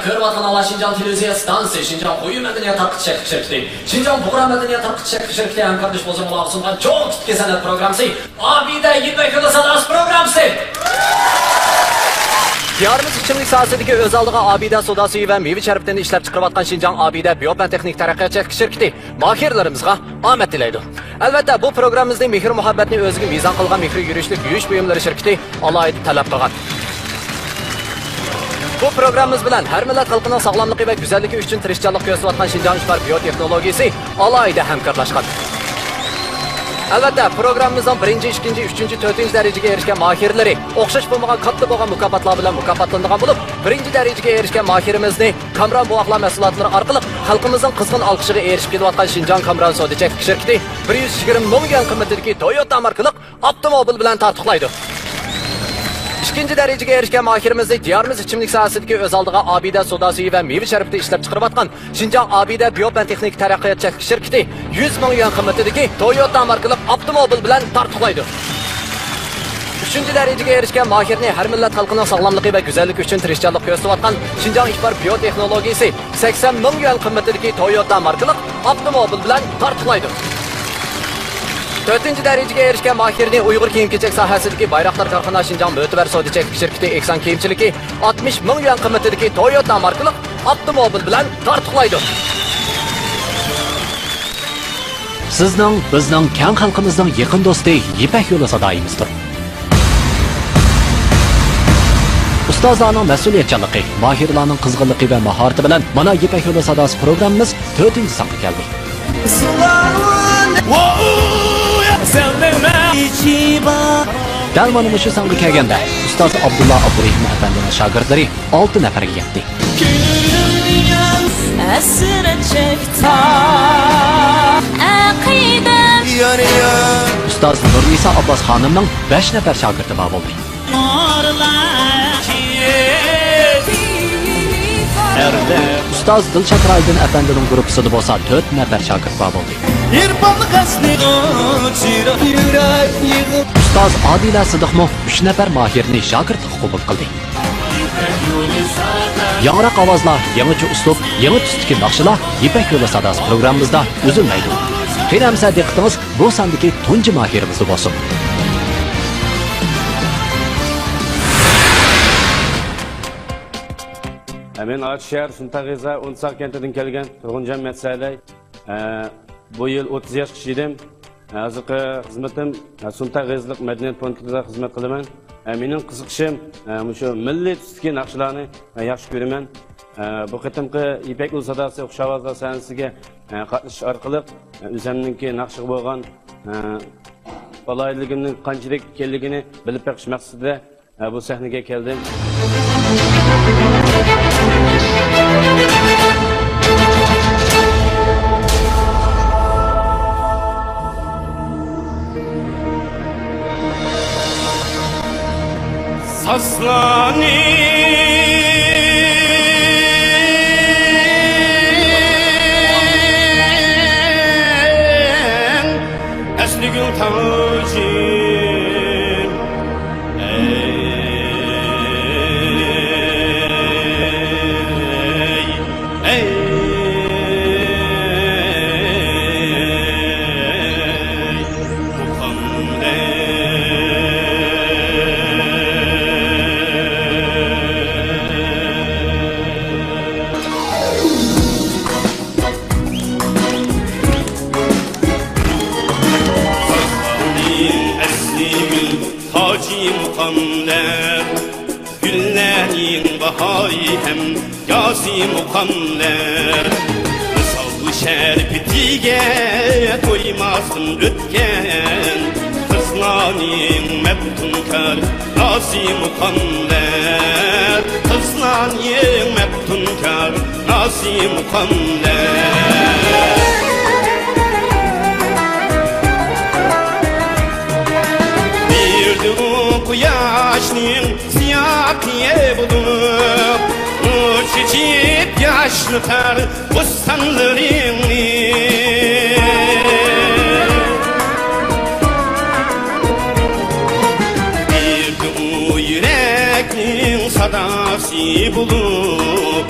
ko'rayotgan ala Şinjan televiziya stansiyasi Şinjan Qo'yi madaniyat tarqitish shirkati Şinjan Bug'ra madaniyat tarqitish shirkati hamkorlash bozorlar sungan cho'q tutgan san'at programmasi Abida Yipak yo'li sadasi programmasi. Diyarimiz ichimlik sohasidagi o'z oldiga Abida soda suvi va meva sharbatini ishlab chiqarayotgan Şinjan Abida Biopan texnik taraqqiyot shirkati mahirlarimizga omad tilaydi. Albatta bu programmamizning mehr muhabbatni o'ziga mezon qilgan mehr yurishlik yuvish buyumlari shirkati alohida talab qilgan. Bu programmamiz bilan har millat xalqining sog'lomligi va go'zalligi uchun tirishchilik ko'rsatayotgan Şinjan Ishbar biotexnologiyasi alohida hamkorlashgan. Albatta, programmamizning 1, 2, 3, 4 darajaga erishgan mahirlari o'xshash bo'lmagan katta bo'lgan mukofotlar bilan mukofotlangan bo'lib, 1 darajaga erishgan mahirimizni Kamran buvoqlar mahsulotlari orqali xalqimizning qizg'in olqishiga erishib kelayotgan Şinjan Kamran Sodichek shirkati 120 million qimmatidagi Toyota markali avtomobil bilan tartiblaydi. İkinci darajaga erishgan mahirimizni diyarimiz ichimlik sohasidagi o'z oldiga Abida soda suvi va meva sharbatini ishlab chiqarayotgan Şinjan Abida Biopan texnik taraqqiyot shirkati 100 million qimmatidagi Toyota markali avtomobil bilan tartiblaydi. Üçüncü darajaga erishgan mahirni har millat xalqining sog'lomligi va go'zalligi uchun tirishchilik ko'rsatayotgan Şinjan Ishbar biotexnologiyasi 80 million qimmatidagi Toyota markali avtomobil bilan tartiblaydi. 4. darajaga erishgan mahirni Uyg'ur kiyim-kechak sohasidagi Bayroqlar korxona Şinjan Mo'tabar Sodichek shirkati Eksan kiyimchiligi 60 million qimmatidagi Toyota markali avtomobil bilan tartiblaydi. Sizning, bizning keng xalqimizning yaqin do'sti Yipak yo'li sadoyimizdir. Ustozlarning mas'uliyatchanligi, mahirlarning qizg'inligi va mahorati bilan mana Yipak yo'li sadosi programmamiz 4-songa keldi. Dal mana shu songa kelganda ustoz Abdulla Abdurahim afandining shogirdlari 6 nafarga yetdi. Ustoz Nurisa Abbas xonimning 5 nafar shogirdi bor bo'ldi. Ustoz Dilshod Raydin afandining guruhida bo'lsa 4 nafar shogird bor bo'ldi. Ustoz Adila Sidiqmo 3 nafar mahirni shogirdlikka qabul qildi. Yangroq ovozlar, yangicha uslub, yangi tusdagi naqshlar Yipak yo'li sadosi programmamizda uzilmaydi. Qiyramsa diqqatingiz bu sondagi tunji mahirimiz bo'lsin. Men Atshar Suntag'iza 10 kentidan kelgan Turg'unjon Matsalay. Bu yil 30 yosh edim. Hozirgi xizmatim Suntag'izlik madaniyat punktida xizmat qilaman. Mening qiziqishim shu milliy tusdagi naqshlarni yaxshi ko'raman. Bu qatimqi Yipak yo'li sadosi xushvozlar sanasiga qatnashish orqali o'zimningki naqshga bo'lgan qolayligimning qanchalik ekanligini bilib beqish maqsadida bu sahnaga keldim. Saslani asli gül tacin Güllerin bahayı hem yazi mukamler Savu şerbetiye doymasın ötken Kızlanin mebtunkar nazi mukamler Kızlanin mebtunkar nazi mukamler Kuyaşning siyaqi bulup uçup yaşlıtar bostanlarini Bir yürekning sadası bulup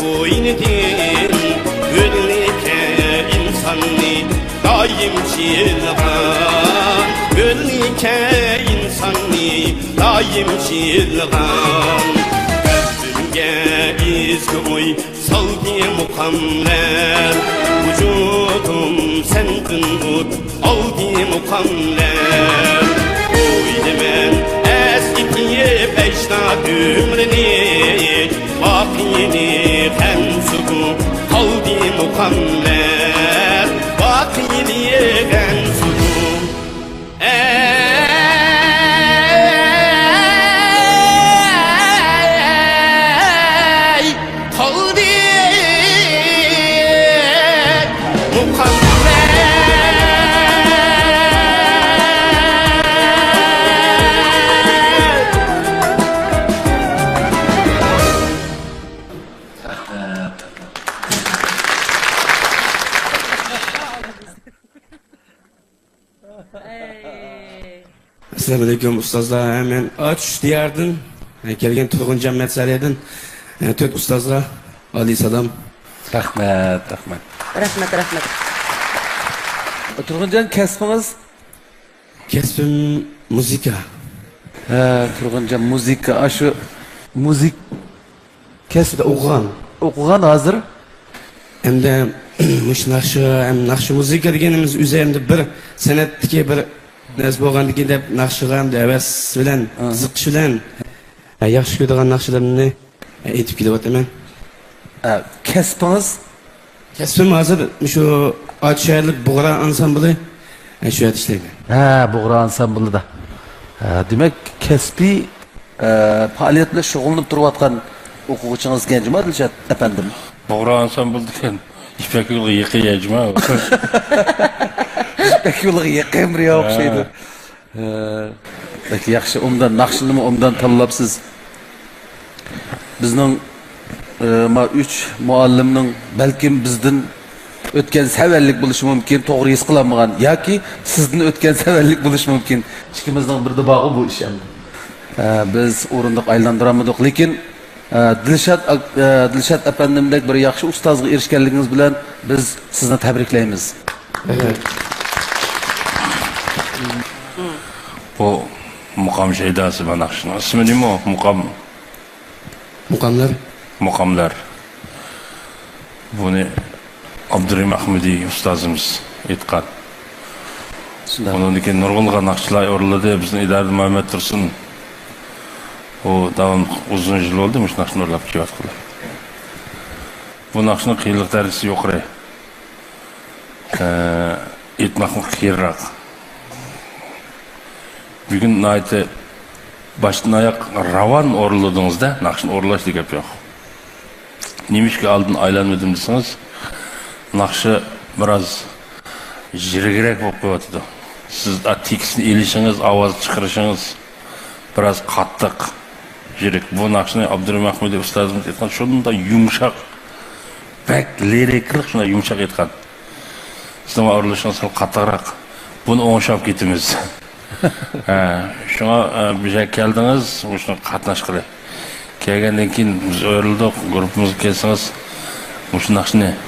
bo'ynidan o'lnike insonni doim chilg'an o'lnike insonni doim chilg'an qalbimga ezgu o'y soldi muqamlar vücudum sendin o't oldi muqamlar o'ylaman eskiye beşnat ömrüni vakini hem suku kaldi mukammer vakini hem suku kaldi mukammer. Assalomu alaykum ustozlar. Men och diyardim. Kelgan Turg'un Jamiyat Sariyadan 4 ustozga oliy salom. Rahmat. Rahmat. Turg'unjon, kasbingiz? Kasbim muzika. Turg'unjon, muzika, shu muzik Kasbda o'qigan hozir. Endi mush naqshi muzika deganimiz o'zimizda bir san'atdagi bir narsa bo'lganligi deb naqshiga ham havas bilan qiziqish bilan yaxshi ko'radigan naqshlarni aytib kelyapman. Kasbingiz? Kasbim hozir shu Otshayirlik Bug'ra ansambli shu yerda ishlayman. Bug'ra ansamblida. Demak, kasbiy faoliyat bilan shug'ullanib turayotgan o'quvchingiz Genjuma Dilshod apandim. Bug'ra ansambl degan İpek yolu yıkayacağım. İpek yolu yıkayamıyor o'xshaydi. Peki yaxshi, undan naqshini undan tanlabsiz. Bizning 3 muallimning balkim bizdan o'tgan savallik bo'lishi mumkin, to'g'ri his qilmagan yoki sizdan o'tgan savallik bo'lishi mumkin. Ikkimizning birda bog'i bu ish ham. Biz o'rindiq aylantiramadik, lekin Dilshod apandimdek bir yaxshi ustozga erishganligingiz bilan biz sizni tabriklaymiz. Bu muqam şeydası bana akşına. İsmi ne mi o? Muqamlar. Bunu Abdurrahim Ahmedi ustazımız etkan. Onun için nurgulgan akçılar orladı. Bizim idarede Mehmet Tursun. O davam uzun yıl oldu mu? Nakşını orlap kivat kılar. Bu nakşının kıyılık derisi yok re. Etmakın kıyırrak. Bugün naite baştan ayak ravan orladığınızda nakşın orlaş degap yok. Neymiş ki aldın aylanmadım deseniz nakşı biraz jirgirek болып koyuyordu. Siz tekisini elişiniz, avaz çıkarışınız biraz kattık. Jirek. Bu nakşını Abdurrahim Ahmedi ustazımız etken şunun da yumuşak pek liriklik şuna yumuşak etken. Sizin orlaşınız sal katırak. Bunu oңшап ketimiz. Şuna bize geldiniz, şuna katnaş kılay. Kelgenden keyin biz öyrüldük, grupumuz kelsiniz.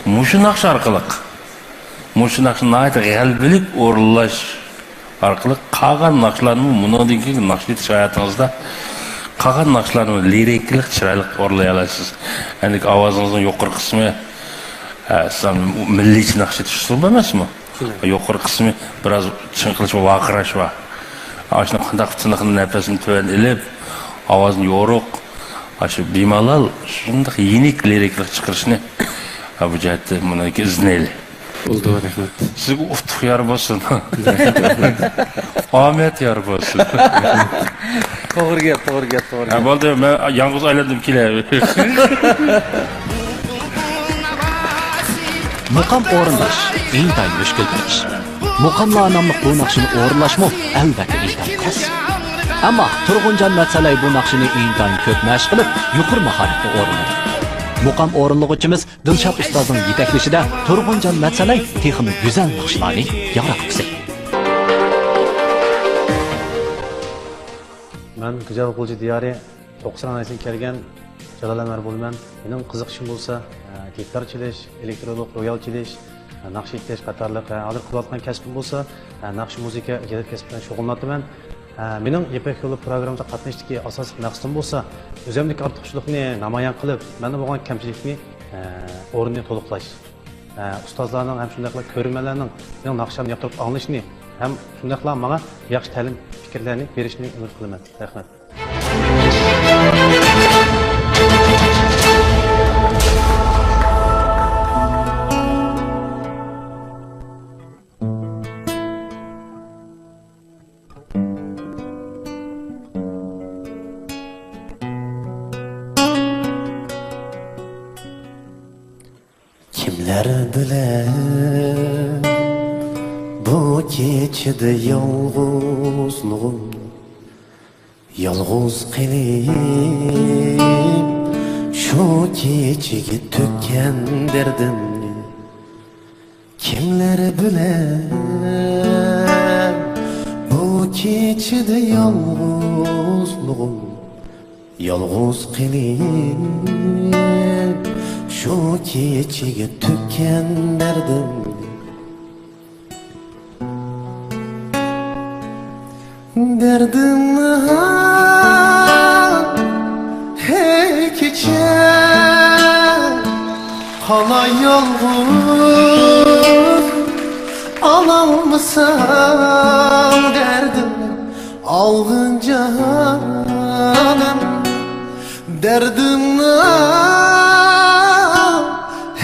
Muşu nakşı arkalık. Muşu nakşı nayet galbilik orlaş arkalık. Kagan nakşlarını bundan keyin nakşı etiş hayatınızda kagan nakşlarını liriklik, çıraylık orlay alasınız. Yani avazınızın yukarı kısmı milliçi nakşı etiş usulü emas mı? Yukarı kısmı biraz çınqılıç ve vakıraş var. Aşına qandaq tınıqın nefesini töven elip, avazın yoruq, aşı bimalal, şundaq yenik liriklik çıkırışını bu cəhətdə buna izneli. Oldu, rahmet. Sizə uftuq yar bolsun. Ahmet yar bolsun. To'g'ri gap. Bo'ldi, men yalnız aylandim kelay. Muqam o'rinlash intayin mushkul bir ish. Muqamlar nomli bu naqshini o'rinlashmi albatta intayin tez. Ammo Turg'unjon Matsalay bu naqshini intayin ko'p mashq qilib, yuqori mahoratda o'rinladi. Muqam o'rinlig'uchimiz Dilshod ustozning yetaklashida Turg'unjon Matsalay texnik go'zal naqshlarni yaratdi. Ben Gıcal Kulcu Diyarı 90 anasını kelgen Jalal Anvar bo'laman. Mening qiziqishim bo'lsa, gitar chalish, elektronlik royal chalish, naqsh ishlash qatorliq hozir qilayotgan kasbim bo'lsa, naqsh muzika ijod kasbi bilan shug'ullanaman. Mening Ipak yo'li programmada qatnashishdagi asosiy maqsadim bo'lsa, o'zimdagi ortiqchilikni namoyon qilib, menda bo'lgan kamchilikni o'rnini to'liqlash. Ustozlarning ham shundaylar ko'rmalarning mening naqshamni yoqtirib anglashni ham shundaylar menga yaxshi ta'lim fikrlarni berishni umid qilaman. Rahmat. Kimler bilen bu keçide yalğızlığım Yalğız kılıp şu keçige tökken derdimni Kimler bilen bu keçide yalğızlığım Yalğız kılıp şu keçige tökken derdimni Derdimni hey keçe Hala yalğız alamısam derdimni Algın canım Derdimni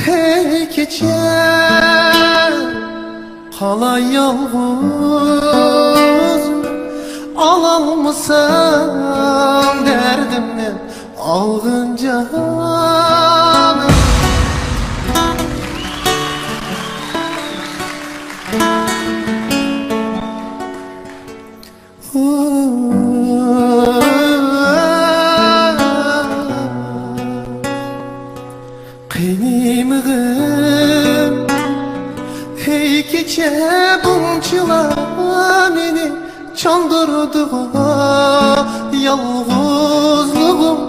hey keçe Hala yalğız alamısam derdimden algın canım Kıymığım hey keçe bunçılar beni Çandırdı yalğızlığım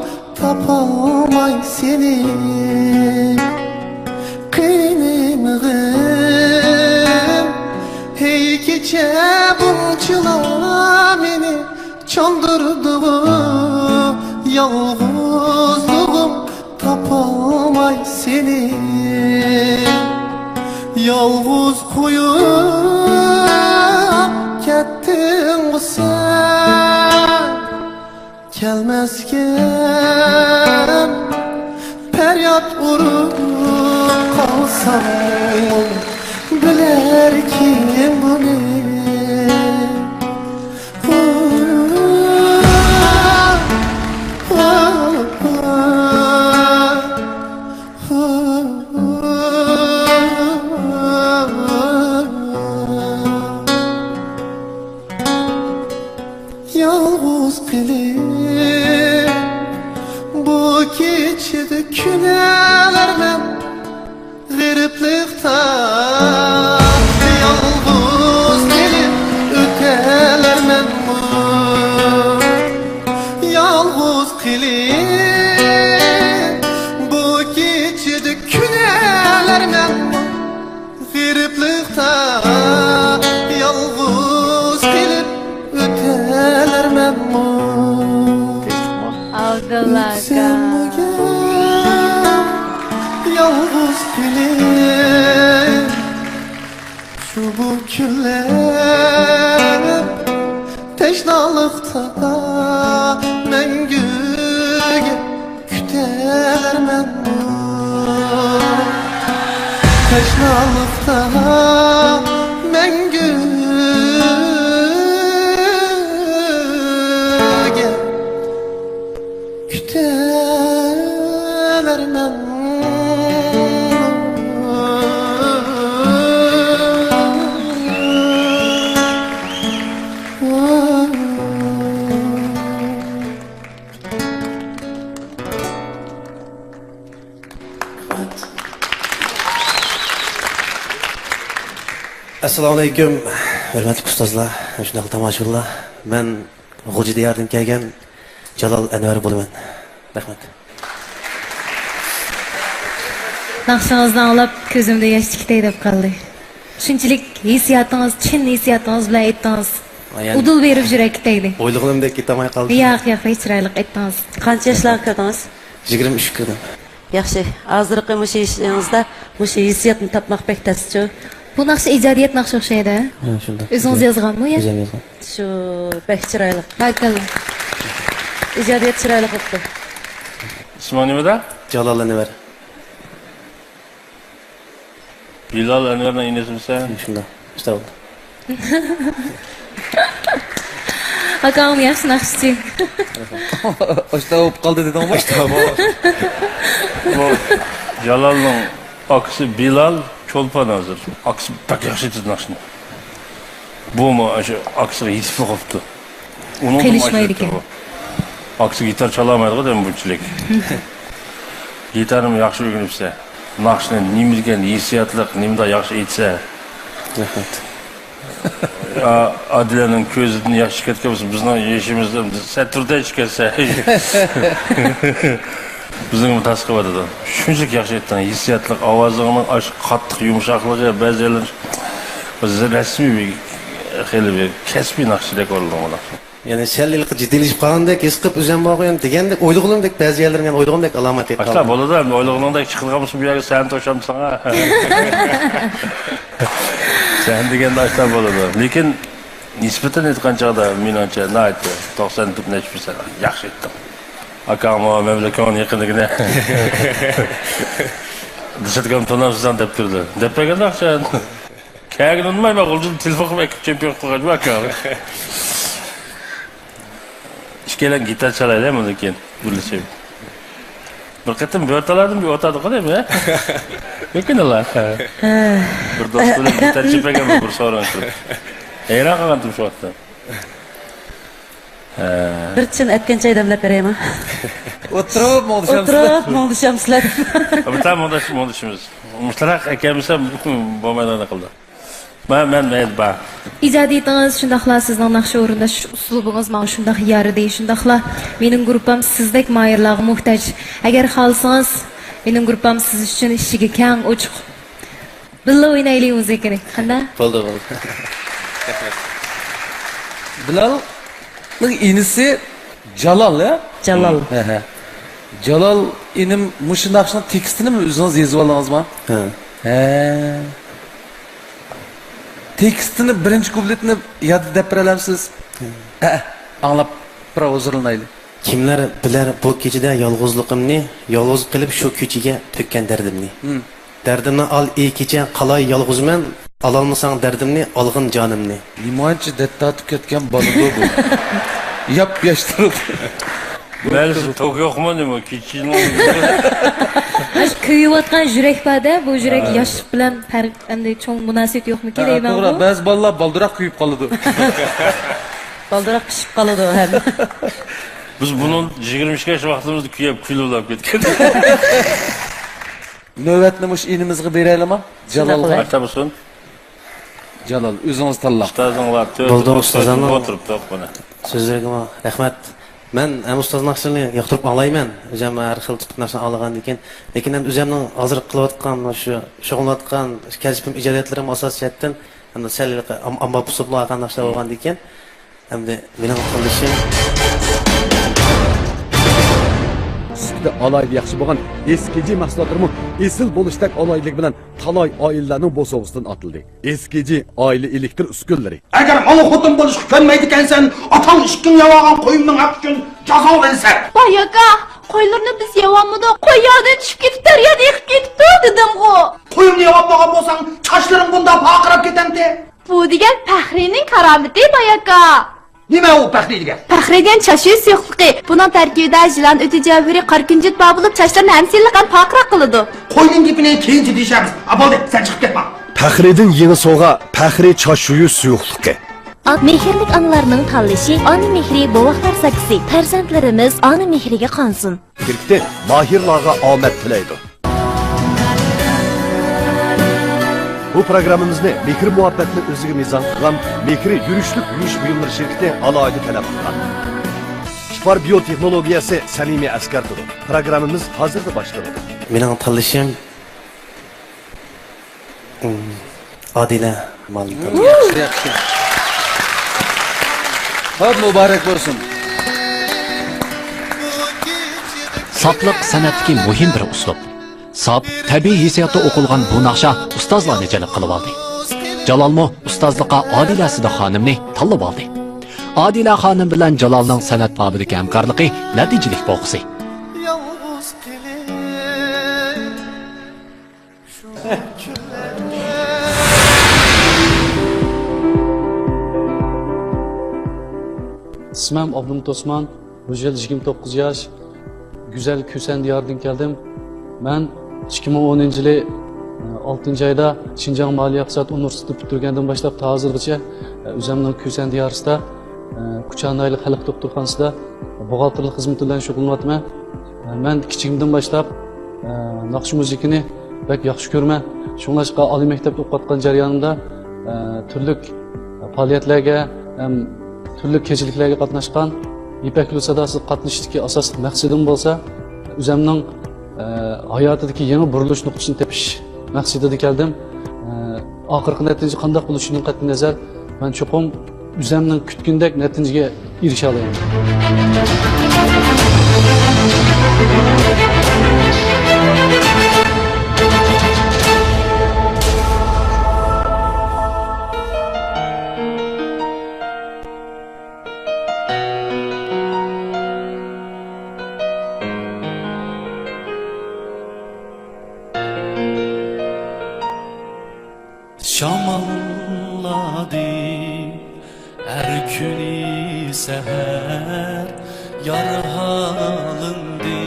tapamay seni Kıymığım hey keçe bunçılar beni Çandırdı yalğızlığım tapamay seni Yalğız koyup kettin bu sen Gelmezken feryat vurup kalsam Biler kim bunu Yalğız kılıp bu keçide künelermem Gariplikten yalğız gelip ötelermem Yalğız kılıp bu keçide künelermem Gariplikten yalğız gelip ötelermem Sen bu gel yalğız gülüm Şu bu küller teşnalıkta Mengüge kütelermem Teşnalıkta mengüge Kütelermem Assalomu alaykum, hurmatli ustozlar, shunaqa tomoshabinlar. Men G'o'ji diyardan kelgan Jalol Anvar bo'laman. Rahmat. Naqshingizni anglab ko'zimda yosh chiqday deb qoldi. Shunchalik hissiyotingiz, chin hissiyotingiz bilan aytdingiz. Udul berib yurak tegdi. O'ylig'imdek ketamay qoldi. Yo'q, chiroyli aytdingiz. Qancha yoshlarga kirdingiz? 23 kirdim. Yaxshi. Hozirgi mushi ishingizda mushi hissiyotni topmoq bek tasdiqchi. Bu naqsh ijodiyat naqshi o'xshaydi. Ha, shunday. O'zingiz yozganmi? O'zim yozgan. Shu bek chiroyli. Bakallah. Ijodiyat chiroyli qilibdi. ismi nimada? Jalol Anvar. Bilal Anvarning inesi Shunday. İşte oldu. Akam yaxshi naqshchi. Oshta bo'lib qoldi dedingmi? Bu Jalalning akisi Bilal Cho'lpon hozir. Akisi pek yaxshi naqshni. Bu o'sha akisiga yetib qolibdi. Uning Kelishmaydi ekan. Akisi gitar chalamaydi-ku dem bunchalik. Gitarni yaxshi o'rganibsa, naqshni nimaga hissiyotliq, nimada yaxshi aytsa. Rahmat. Adilaning ko'zidan yaxshi ketgan bo'lsa, bizning yeshimizdan saturday chiqarsa. Bizning tasqib o'tadi. Shunchalik yaxshi aytgan, hissiyotliq ovozining osh qattiq yumshoqligi, ba'zilar o'zi rasmiy xeyli bir kasbiy naqshidek o'rlanmoqda. Yani şerlilik ciddiyleşip kalındek, eskip üzem bağıyan degendek, oylugulumdek bazı yerlerim yani oylugulumdek alamet et kaldı. Aşkla bolu da oylugulumdek çıkılgamışsın bir yere sen toşam sana. Sen degende aşkla bolu da. Lekin nispeten etken çağda minanca ne etti? 90 tüp neçmiş sana. Yaxşı ettim. Akama memlekanın yakınlıkine. Dışarıdan tonamsızdan dep durdu. Depegen akşam. Kâgin unmay bak olcun telefon ekip çempiyon kılgacı bak abi. İşkelen gitar çalayla mı ki? Birleşeyim. Bir kıtım bir ortaladım bir ortadık değil mi? Mümkün Allah. Bir dostuyla gitar çepegen bir sorun şu. Eyran kalantım şu vakti. Bir chin aytgan joydamlab beraymi? O'tirib mo'ldishamiz. O'tirib mo'ldishamizlar. Bir tam mo'ldishimiz. Mushtarak akamiz ham bo'lmaydi qildi. Men bor. Ijodiyatingiz shundaqla sizning naqsh o'rindash uslubingiz mana shundaq yaridi, shundaqla mening gruppam sizdek mayirlarga muhtoj. Agar xohlasangiz, mening gruppam siz uchun ishiga keng, ochiq. Billa o'ynaylik muzikani. Qanday? Bo'ldi. Bilalning inisi Jalol, ya? Jalol. He. Jalol inim mushu naqshning tekstini o'zingiz yozib oldingizmi? He. Tekstini birinchi kupletini yodda deb bera olamsiz? Anglab bir huzurlanayli. Kimlar bilar bu kechada yolg'izligimni, yolg'iz qilib shu ko'chaga to'kkan dardimni. Dardimni al ey kecha qalay yolg'izman, alolmasang dardimni, olg'in jonimni. Limonchi dattatib ketgan bolaga bu. Yap yaştırıb. Məlisi tok yoxmu nima? Kichkina. Aş kuyuyotgan yurak bada, bu yurak yosh bilan farq qanday cho'ng munosabat yo'qmi kelayman bu? To'g'ri, ba'zi bolalar baldiroq kuyib qoladi. Baldiroq pishib qoladi ham. Biz bunun 20 yaş vaqtimizda kuyib kulib ketgan. Navbatni mush inimizga beraylikmi? Jalolga. Aytamosin. Jalol, o'zingiz tanlab. Ustozinglar Bo'ldi, ustozlarni o'tiribdi mana. So'zlarga rahmat. Men ham ustoz naqshini yoqtirib anglayman. O'zim har xil tip narsani olgan ekan, lekin ham o'zimning hozir qilayotgan shu shug'ullanayotgan kasbim ijodiyatlarim asosiyatdan hamda salliq amma pusuqlarga narsa bo'lgan ekan. Hamda mening qilishim Sizdə alaylı yaxşı bo'lgan eskici mahsulotlarımı esil bo'lishdak alaylik bilan talay oilalarning bo'sovisidan atıldı. Eskici aile elektr uskunlari. Agar mol xotin bo'lishga ko'nmaydi ekansan, otang ishkin yavagan qo'yimning haq uchun jazolansa. Voy aka, qo'ylarni biz yavamida qo'y yoqdan tushib ketib, daryoda yiqib ketibdi dedim-ku. Qo'yimni yavamagan bo'lsang, sochlaring bunda paqirab ketadi. Bu degan Faxriyning karomati voy aka. Nima u Faxri degan? Faxri degan chashvi suyuqligi. Buning tarkibida jilan o'ti javhari qarkunjut bor bo'lib, chashlarni ham silliqan paqira qiladi. Qo'yning gapini keyinchi deyshamiz. Aboldi, sen chiqib ketma. Faxriydin yeni so'g'a Faxri chashvuyi suyuqligi. Mehrlik analarning tanlashi, ona mehri bovoqlar saksi. Farzandlarimiz ona mehriga qonsin. Kirkdi, mahirlarga omad tilaydi. Bu programımızda Mekri muhabbetini özüge mizan kılan Mekri Yürüşlük Yürüyüş Buyumları şirketi alaylı talep kılan. Şifar biyoteknologiyası Samimi Askardır. Programımız hazırda başladı. mening tanlashim Adile Malik. Yaxshi. Hop, muborak bo'lsin. Soplik san'atdagi muhim bir uslub. Sop tabiiy hissiyotda o'qilgan bu naqsha ustozlarni jalb qilib oldi. Jalolmo ustozlikqa Odila Sida xonimni tanlab oldi. Odila xonim bilan Jalolning san'at bobidagi hamkorligi natijalik bo'lg'isi. İsmim Abdulmut Osman, bu yıl 29 yaş, güzel Küsen diyardan geldim. Ben 2010 yılı 6. ayda Şinjan Maliye İqtisat Üniversitesi bitirgenden başlap ta hazırgacha özümün Küsen diyarında Kuchanaylık Halk Doktorxonasida buğaltırlık hizmeti bilan shug'ullanyapman. Ben kichigimdan başlap naqsh muzikini pek yaxshi ko'raman. Shunglashqa oliy maktabda o'qiyotgan jarayonimda turli faoliyatlarga turli kechiliklarga qatnashgan, İpek Yolu Sadasi qatnashishdagi asosiy maqsadim bo'lsa, o'zimning hayotidagi yangi burilish nuqtasini tepish maqsadida keldim. Oxirgi natija qanday bo'lishidan qat'iy nazar, men cho'qim o'zimning kutgandek natijaga erisha olaman. Şamalladı her günü seher yar halindin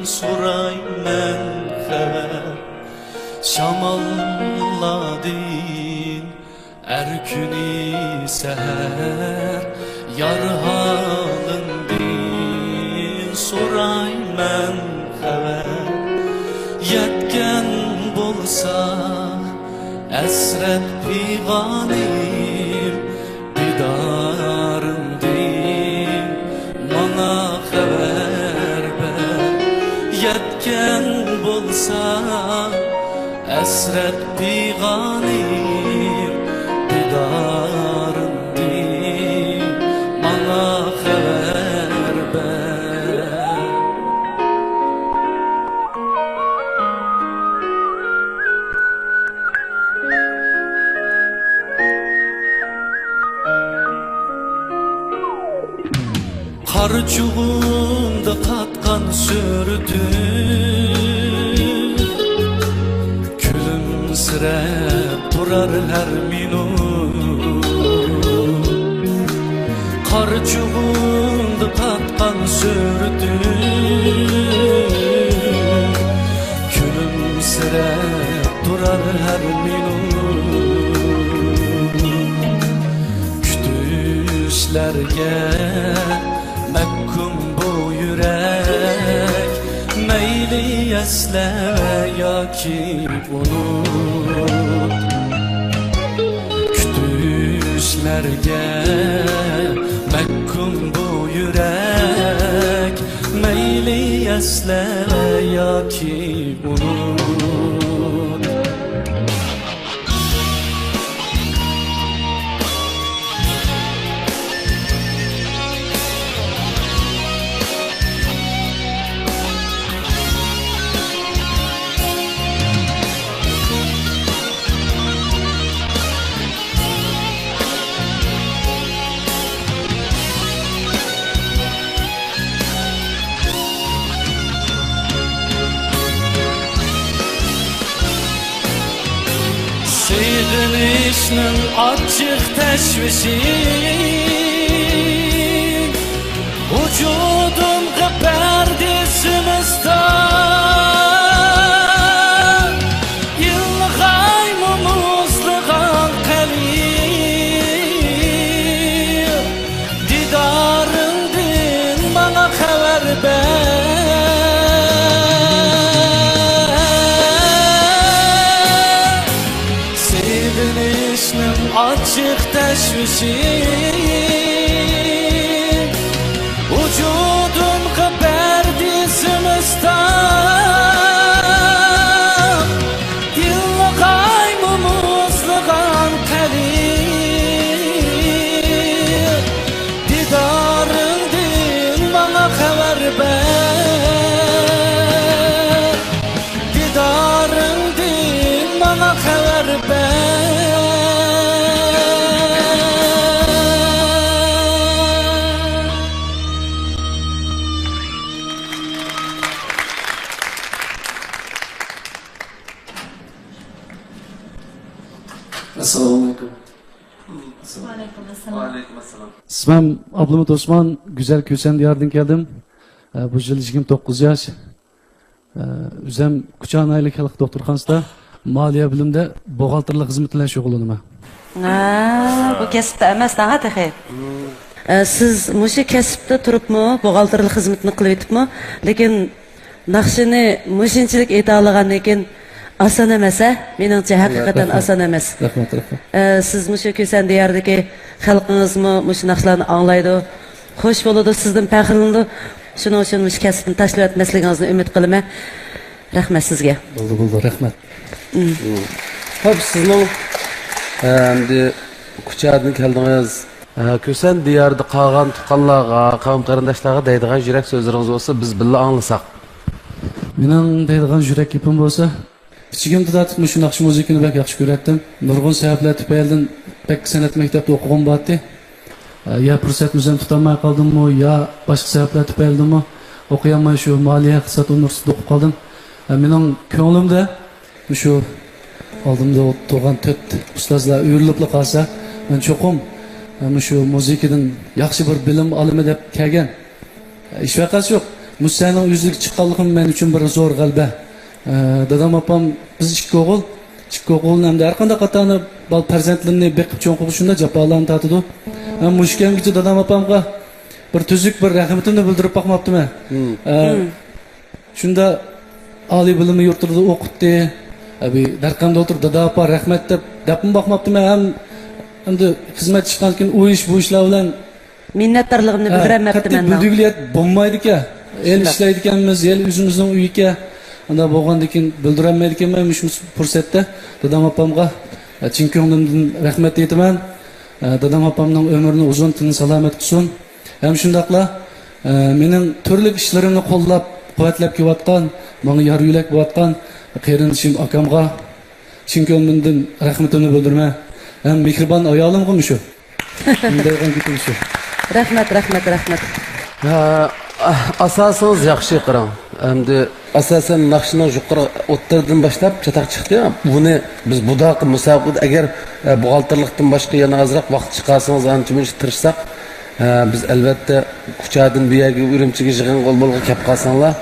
soray men xəbər Şamalladı her günü seher yar halindin soray men xəbər yetken bolsa Esret piganim didarındim Mana xəbər ver Yetken bolsa Esret piganim didarındim Mana xəbər ver Harçuğumda katkan sürdü Külümsirep durar her minut Harçuğumda katkan sürdü Külümsirep durar her minut Kütüşlerge Mekkum bu yürek Meyli esle ya ki unut Kütüşlerge Mekkum bu yürek Meyli esle ya ki unut Sığınışның açıq təşvişi Vücudumğa pərdəsimizdən Yılğay mumuzluğan qəlil Didarındın bana xəbər bər Açıq təşvişi Vücudumğa pərdəsimizdən Yılğay mumuz ben. Assalomu alaykum. Aleykümselam. İsmim Abdülhamit Osman. Güzel Kösen diyardan geldim. Bu yıl 29 yaş. Üzem Kucağın Aylık Halk Doktorxanasida maliye bilimde buğaltırlık hizmet bilen şug'ullanaman. Bu kasbda emas daha tahi. Siz mushu kasbda turibmi, buğaltırlık hizmetini qilib yetibmi? Lekin naqshini mushinchilik eta olgandan keyin oson emas, meningcha haqiqatan oson emas. Rahmat, rahmat. Siz mushu Kösen diyardagi xalqingizmi mushu naqshlarni anglaydi, xush bo'ladi, sizdan faxrlanadi. Shuning uchun mush kasbni tashlab o'tmasligingizni umid qilaman. Rahmat sizga. Bo'ldi, rahmat. Hop sizning endi Kuchadın keldiniz. Kösen diyarda qolgan tuqqanlarga, qavm qarindoshlarga deydigan yurak so'zlaringiz bo'lsa, biz birga anglasak. Mening deydigan yurak gapim bo'lsa, ichimda tatib shu naqsh muzikani bak yaxshi ko'ratdim. Nurg'un sabablar tufaylidan bak san'at maktabida o'qigan bo'ldi. Ya fursat o'zim tutolmay qoldimmi, ya boshqa sabablar tufaylidimi o'qiyolmay shu Moliya iqtisod universitetida o'qib qoldim. Mening ko'nglimda shu oldimda turgan 4 ustozlar uyrilib qolsa, men cho'qim shu muzikadan yaxshi bir bilim olaman deb kelgan. Ish vaqasi yo'q. Musaning yuzlik chiqqanligim men uchun bir zo'r g'alaba. Dadam opam biz ikki o'g'il hamda har qanday qatani bal farzandlarini beqib cho'ng qilishunda jafolarni tatidi. Men mushkamgacha dadam opamga bir tuzuk bir rahmatimni bildirib boqmabdiman. Shunda oliy bilimni yurtida o'qitdi. Abi darqamda o'tirib dada opa rahmat deb dapim boqmabdiman. Ham endi xizmat chiqqan keyin u ish bu ishlar bilan minnatdorligimni bildirmayapman. Bildirgiliyat bo'lmaydi-ku. El ishlaydi ekanmiz, el o'zimizning uyiga. Unda bo'lgandan keyin bildirolmaydi ekanman shu fursatda dadam opamga chin ko'nglimdan rahmat aytaman. Dadam opamning umrini uzun, tini salomat qilsin. Ham shundaqla mening turli ishlarimni qo'llab, quvvatlab kelayotgan, menga yor yo'lak bo'layotgan qarindishim akamga chin ko'nglimdan rahmatimni bildiraman. Ham mehribon ayolimga shu. Bunday qilgan shu. Rahmat. Asasınız yaxşı qıram. Endi asasen naqshning yuqori o'ttirdan boshlab chataq chiqdi. Buni biz budaqi musobaqada agar buxgalterlikdan boshqa yana ozroq vaqt chiqarsangiz, ancha-muncha tirishsak, biz albatta Kuchadın bu yerga Urumchiga yig'in bo'lib kelib qolsanglar,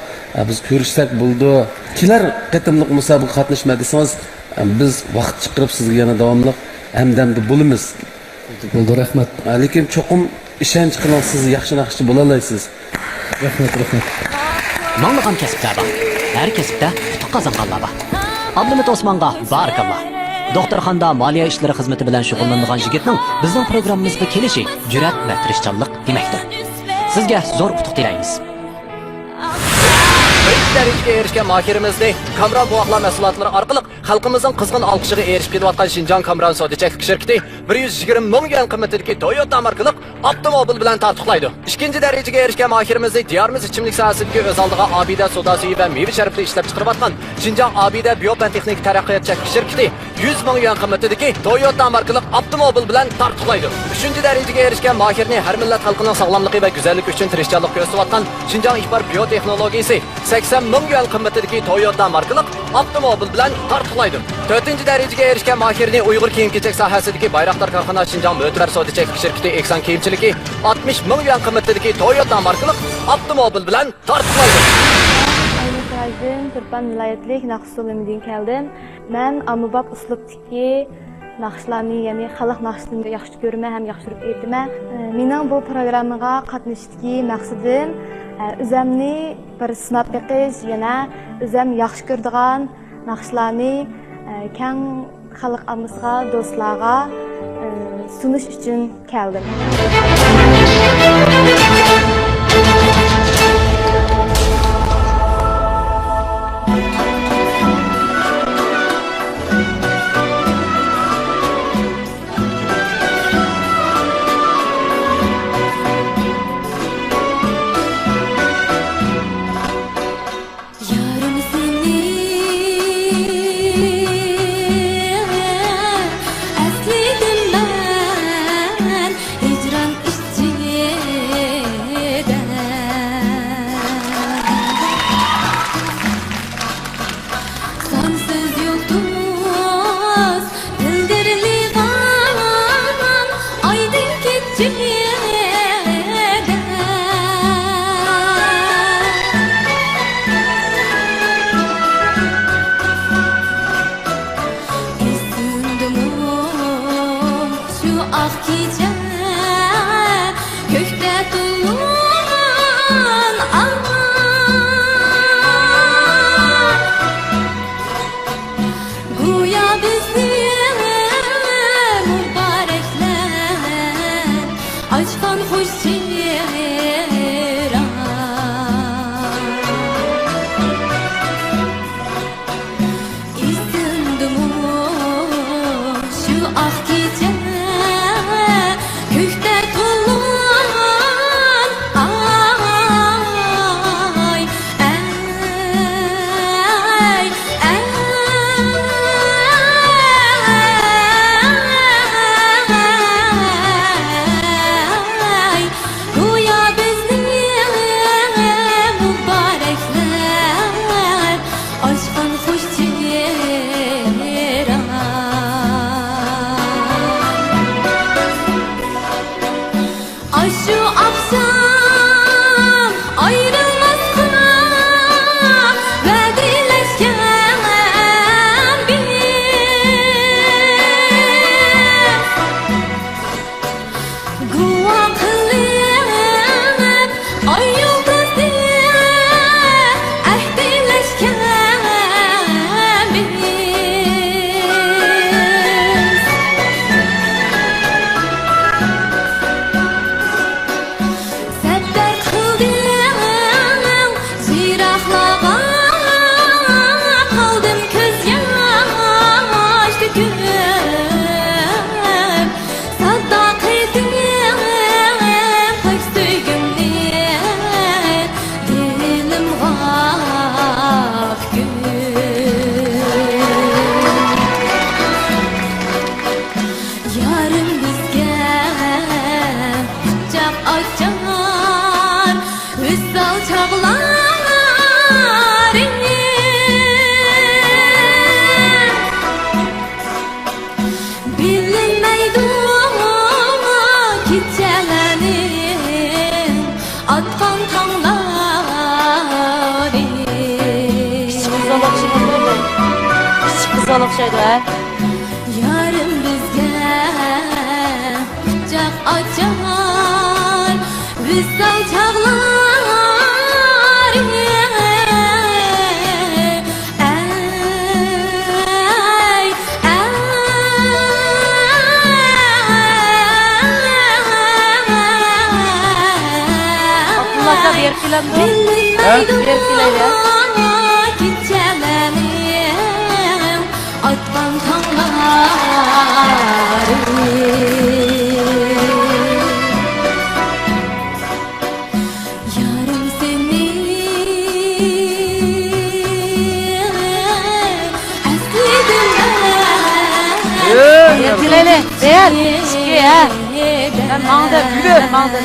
biz ko'rishsak bo'ldi. Kelar qatimliq musobaqa qatnashma desangiz, biz vaqt chiqarib sizga yana davomli hamdamda bo'lamiz. Bo'ldi, rahmat. Lekin cho'qim ishonch qiling, siz yaxshi naqshchi bo'la olasiz. Rahmat. Manglagan kasblar bor. Har kasbda yutuq qozonganlar bor. Abdulhamit Osmonga barakalloh. Doktorxonada moliya ishlari xizmati bilan shug'ullangan yigitning bizning programmamizga kelishi jur'at va tirishchanlik demakdir. Sizga zo'r utuq tilaymiz. Darajaga erishgan mahirimizni Kamran buvoqlar mahsulotlari orqali xalqimizning qizg'in olqishiga erishib kelayotgan Xinjiang Kamran savdo-cheklik shirkati 120 ming yuan qimmatidagi Toyota markali avtomobil bilan tasdiqlaydi. Ikkinchi darajaga erishgan mahirimizni diyorimiz ichimlik sohasidagi o'z oldiga Abida savdo suvi va meva sharifli ishlab chiqarayotgan Xinjiang Abida biotexnik taraqqiyot cheklik shirkati 100 ming yuan qimmatidagi Toyota markali avtomobil bilan tasdiqlaydi. Uchinchi darajaga erishgan mahirni har millat xalqining sog'lomligi va go'zalligi uchun tirishchanlik ko'rsatayotgan Xinjiang Ixbar biotexnologiyasi 80 ming yuan qimmatidagi Toyota markali avtomobil bilan tasdiqlaydi. 4-chi darajaga erishgan mahirni Uyg'ur kiyim-kechak sohasidagi Bayroqtar korxonasi Xinjiang mo'tabar savdo-cheklik shirkati Eksan kiyimchiligi 60 ming yuan qimmatidagi Toyota markali avtomobil bilan tasdiqlaydi. Turpan viloyatlik naqshsulimidan keldim. Men ommabop uslubdagi naqshlarni, ya'ni xalq naqshlarini yaxshi ko'raman, ham yaxshi aytaman. Mening bu programmaga qatnashishdagi maqsadim o'zimni bir sinab beqish, yana o'zim yaxshi ko'radigan naqshlarni keng xalq ommasiga, do'stlarga sunish uchun keldim. Aksual okşaydı ha. Yarım bizge kucak açar Vüsal çağlar Abdullah'a bir filan bu. Bir filan ya. Gideceğim atlan tanları Yarım seni Bir filanı. Değil. Şiki ya. Ben mağdur. Yürü mağdur.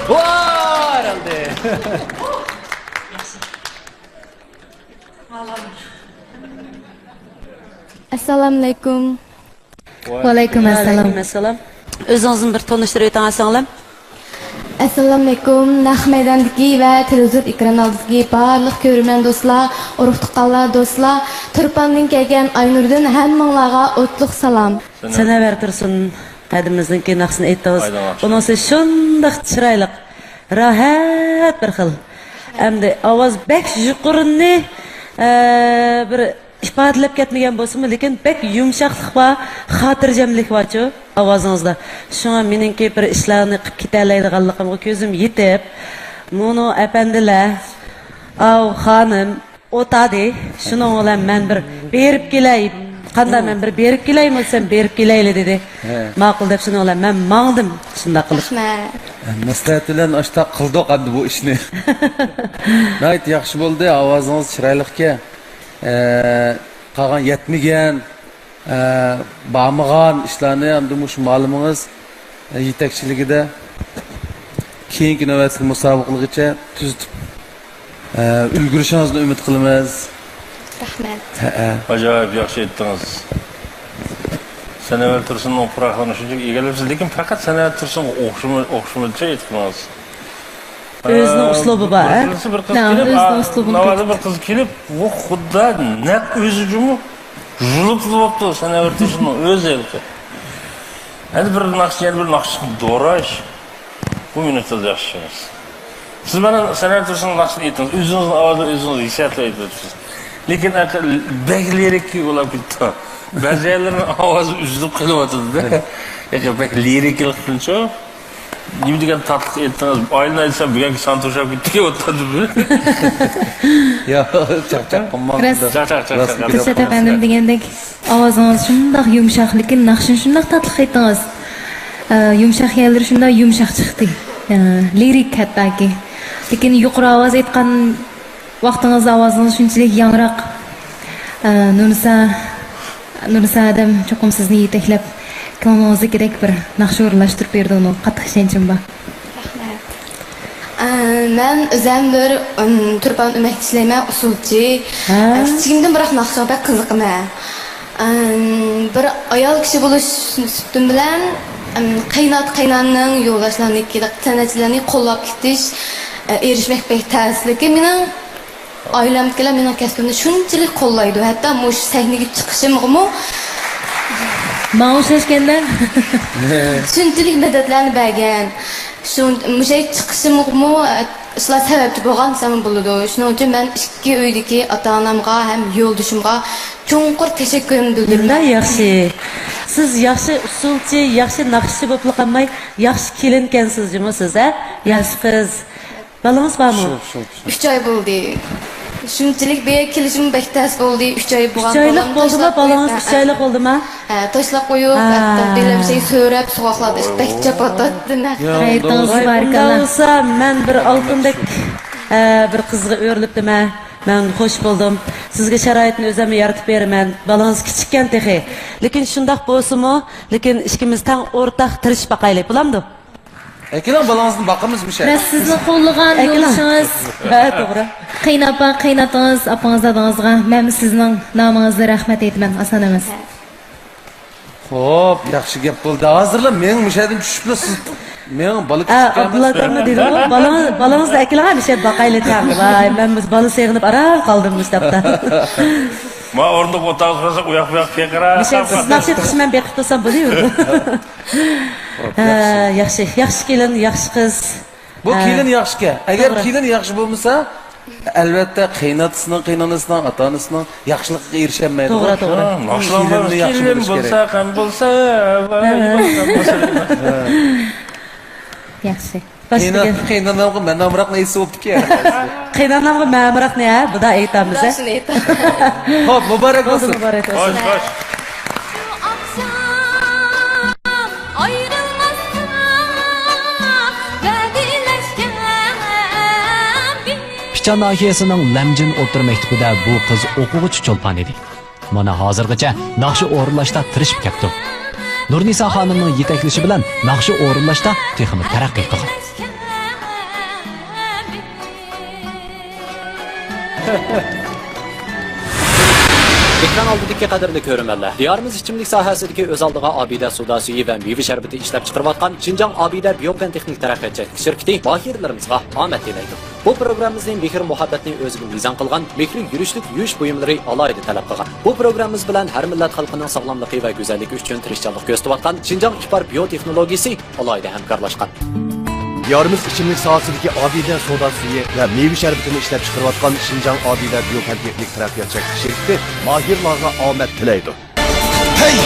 Var aldı. Assalomu alaykum. Va alaykum assalom. Assalom. O'zingizni bir tanishtirib o'tsangiz. Assalomu alaykum. Naq maydondagi va televizor ekran oldidagi barliq ko'rman do'stlar, urug' tuqqanlar do'stlar, Turpandan kelgan Aynurdan hammanglarga o'tliq salom. Sana ver tursun. Hadimizninki naqsini aytdingiz. Bunisi shundoq chiroyli, rahat bir xil. Endi ovoz bek yuqorini bir ifodalab ketmagan bo'lsa-mu, lekin bek yumshoqlik va xotirjamlik borchu ovozingizda. Shunga meningki bir ishlarni qilib ketalaydiganligimga ko'zim yetib, mono apandilar, av xonim o'tadi. Shuning bilan men bir berib kelay. Qanday men bir berib kelaymi desam, berib kelayli dedi. Ma'qul deb shuni bilan men mangdim shunday qilib. Maslahat bilan ashta qildik endi bu ishni. Nayt yaxshi bo'ldi, ovozingiz chiroyliqka. Qolgan yetmagan, bo'lmagan ishlarni endi mush ma'lumingiz yetakchiligida keyingi navbatli musobaqalargacha tuzitib ulgurishingizni umid qilamiz. Rahmat. Ajoyib yaxshi aytdingiz. Sanavar Tursunning proqlarini shunchaki egallabsiz, lekin faqat Sanavar Tursun o'xshamacha aytdingiz. O'zining uslubi bor, ha? O'zining uslubini. Navoda bir qiz kelib, "Bu xuddi naq o'zi jumu julib qilibdi Sanavar Tursunning o'zi elki." Endi bir naqshni do'rash bu minutda yaxshi emas. Siz mana Sanavar Tursunning naqshini aytdingiz, o'zingizni ovozda o'zingiz hissiyotlayapsiz. Lekin bek lirikki bo'lib ketdi. Ba'zi yerlarni ovozi uzilib qolyapti-da. Yoki bek liriklikcha nima degan tatbiq aytdingiz? Oyni aytsam bugungi santushab ketdi o'tadi bu. Yo, chaqchaq qilmoq. Kürşat efendim degandek ovozingiz shundoq yumshoq, lekin naqshin shundoq tatbiq aytdingiz. Yumshoq yerlari shundoq yumshoq chiqdi. Lirik hattoki. Lekin yuqori ovoz aytgan vaqtingizda ovozingiz shunchalik yangroq. Nursa adam cho'qim sizni yetaklab ko'nglingizdagidek bir naqsh o'rlashtirib berdi, uni qattiq ishonchim bor. Rahmat. Men o'zim bir Turpan umid ishlayman, usulchi. Kichigimdan biroq naqshga bak qiziqaman. Bir ayol kishi bo'lish sutim bilan qaynonning yo'ldoshlarini, san'atchilarni qo'llab ketish, erishmak bek tez. Lekin mening ailemdekiler mening kasbimni shunchalik qo'llaydi. Hatto mush sahnaga chiqishimg'imi Men o'xshashganlar shunchalik madadlarni bergan. Mushay chiqishimg'imi shular sababchi bo'lgan samim bo'ladi. Shuning uchun men ikki uydagi ota-onamga ham yo'ldoshimga cho'nqur tashakkurimni bildiraman. Yaxshi. Siz yaxshi usulchi, yaxshi naqshchi bo'lib qolmay, yaxshi kelinkansiz jimisiz, ha? Yaxshi qiz. Balangiz bormi? 3 oy bo'ldi. Shunchalik bir kelishim bektas bo'ldi. 3 oy bo'lgan. 3 oylik bo'ldimi? Balangiz 3 oylik bo'ldimi? Tashlab qo'yib, hatto belim şey so'rab, suvoqlab, bekcha patatdi. Xayrolsa, men bir oltindek bir qizga o'rilibdiman. Men xush bo'ldim. Sizga sharoitni o'zim yaratib beraman. Balangiz kichikkan texi. Lekin shundoq bo'lsa-mu, lekin ikkimiz tang o'rtaq tirishib baqaylik, bo'lamdi? Ekilan balangizni baqimizmi shay? Sizni qo'llagan yo'lishingiz. Ha, to'g'ri. Qiynapa, qiynatingiz, apangiz dadangizga men sizning nomingizga rahmat aytaman, oson emas. Xo'p, yaxshi gap bo'ldi. Hozirlar men mushaydan tushiblar siz Men balık Abdullah dedim o balığınız da ekilgan bir şey bakaylı tam. Vay ben biz balı sevinip ara kaldım Mustafa. Ma orada otağı uyak kekara. Bir şey siz nakşet kısmen bekip tutsam buluyor. Yaxşı kelin, yaxşı kız. Bu kelin yaxşı ke. Agar kelin yaxşı bo'lmasa, albatta qaynonasining, ota-onasining yaxshilikka erishmaydi. To'g'ri. Yaxshilanma kelin bo'lsa, ham bo'lsa. Yaxshi. Qaynonamga menamroq neysi bo'pti-ki. Qaynonamga menamroq ne? Bu da aytamiz. Xo'p, muborak bo'lsin. Muborak bo'lsin. Xo'sh. Pichan nahiyasining Lamjin o'rta maktabida bu qiz o'quvchi cho'lpon edi. Mana hozirgacha naqshi o'rinlashda tirishib ketdi. Nurnisa xonimning yetaklashi bilan naqshi o'rinlashda texnik taraqqiy qilgan. Ekran oldidagi qadrli ko'rmanlar. Diyorimiz ichimlik sohasidagi o'z oldiga Obida suda suyi va meva sharbati ishlab chiqarayotgan Xinjiang Obida Biopan texnik taraqqiyot shirkati mahirlarimizga omad tilaydi. Bu programmamizning mehr muhabbatni o'ziga mezon qilgan, mehri yurishlik yuvish buyumlari alohida talab qilgan. Bu programmamiz bilan har millat xalqining sog'lomligi va go'zalligi uchun tirishchilik ko'rsatayotgan Xinjiang Ipar biotexnologiyasi alohida hamkorlashgan. Diyorimiz ichimlik sohasidagi Obida soda suyi va meva sharbatini ishlab chiqarayotgan Xinjiang Obida Biopan texnik taraqqiyot shirkati mahirlarga omad tilaydi. Hey!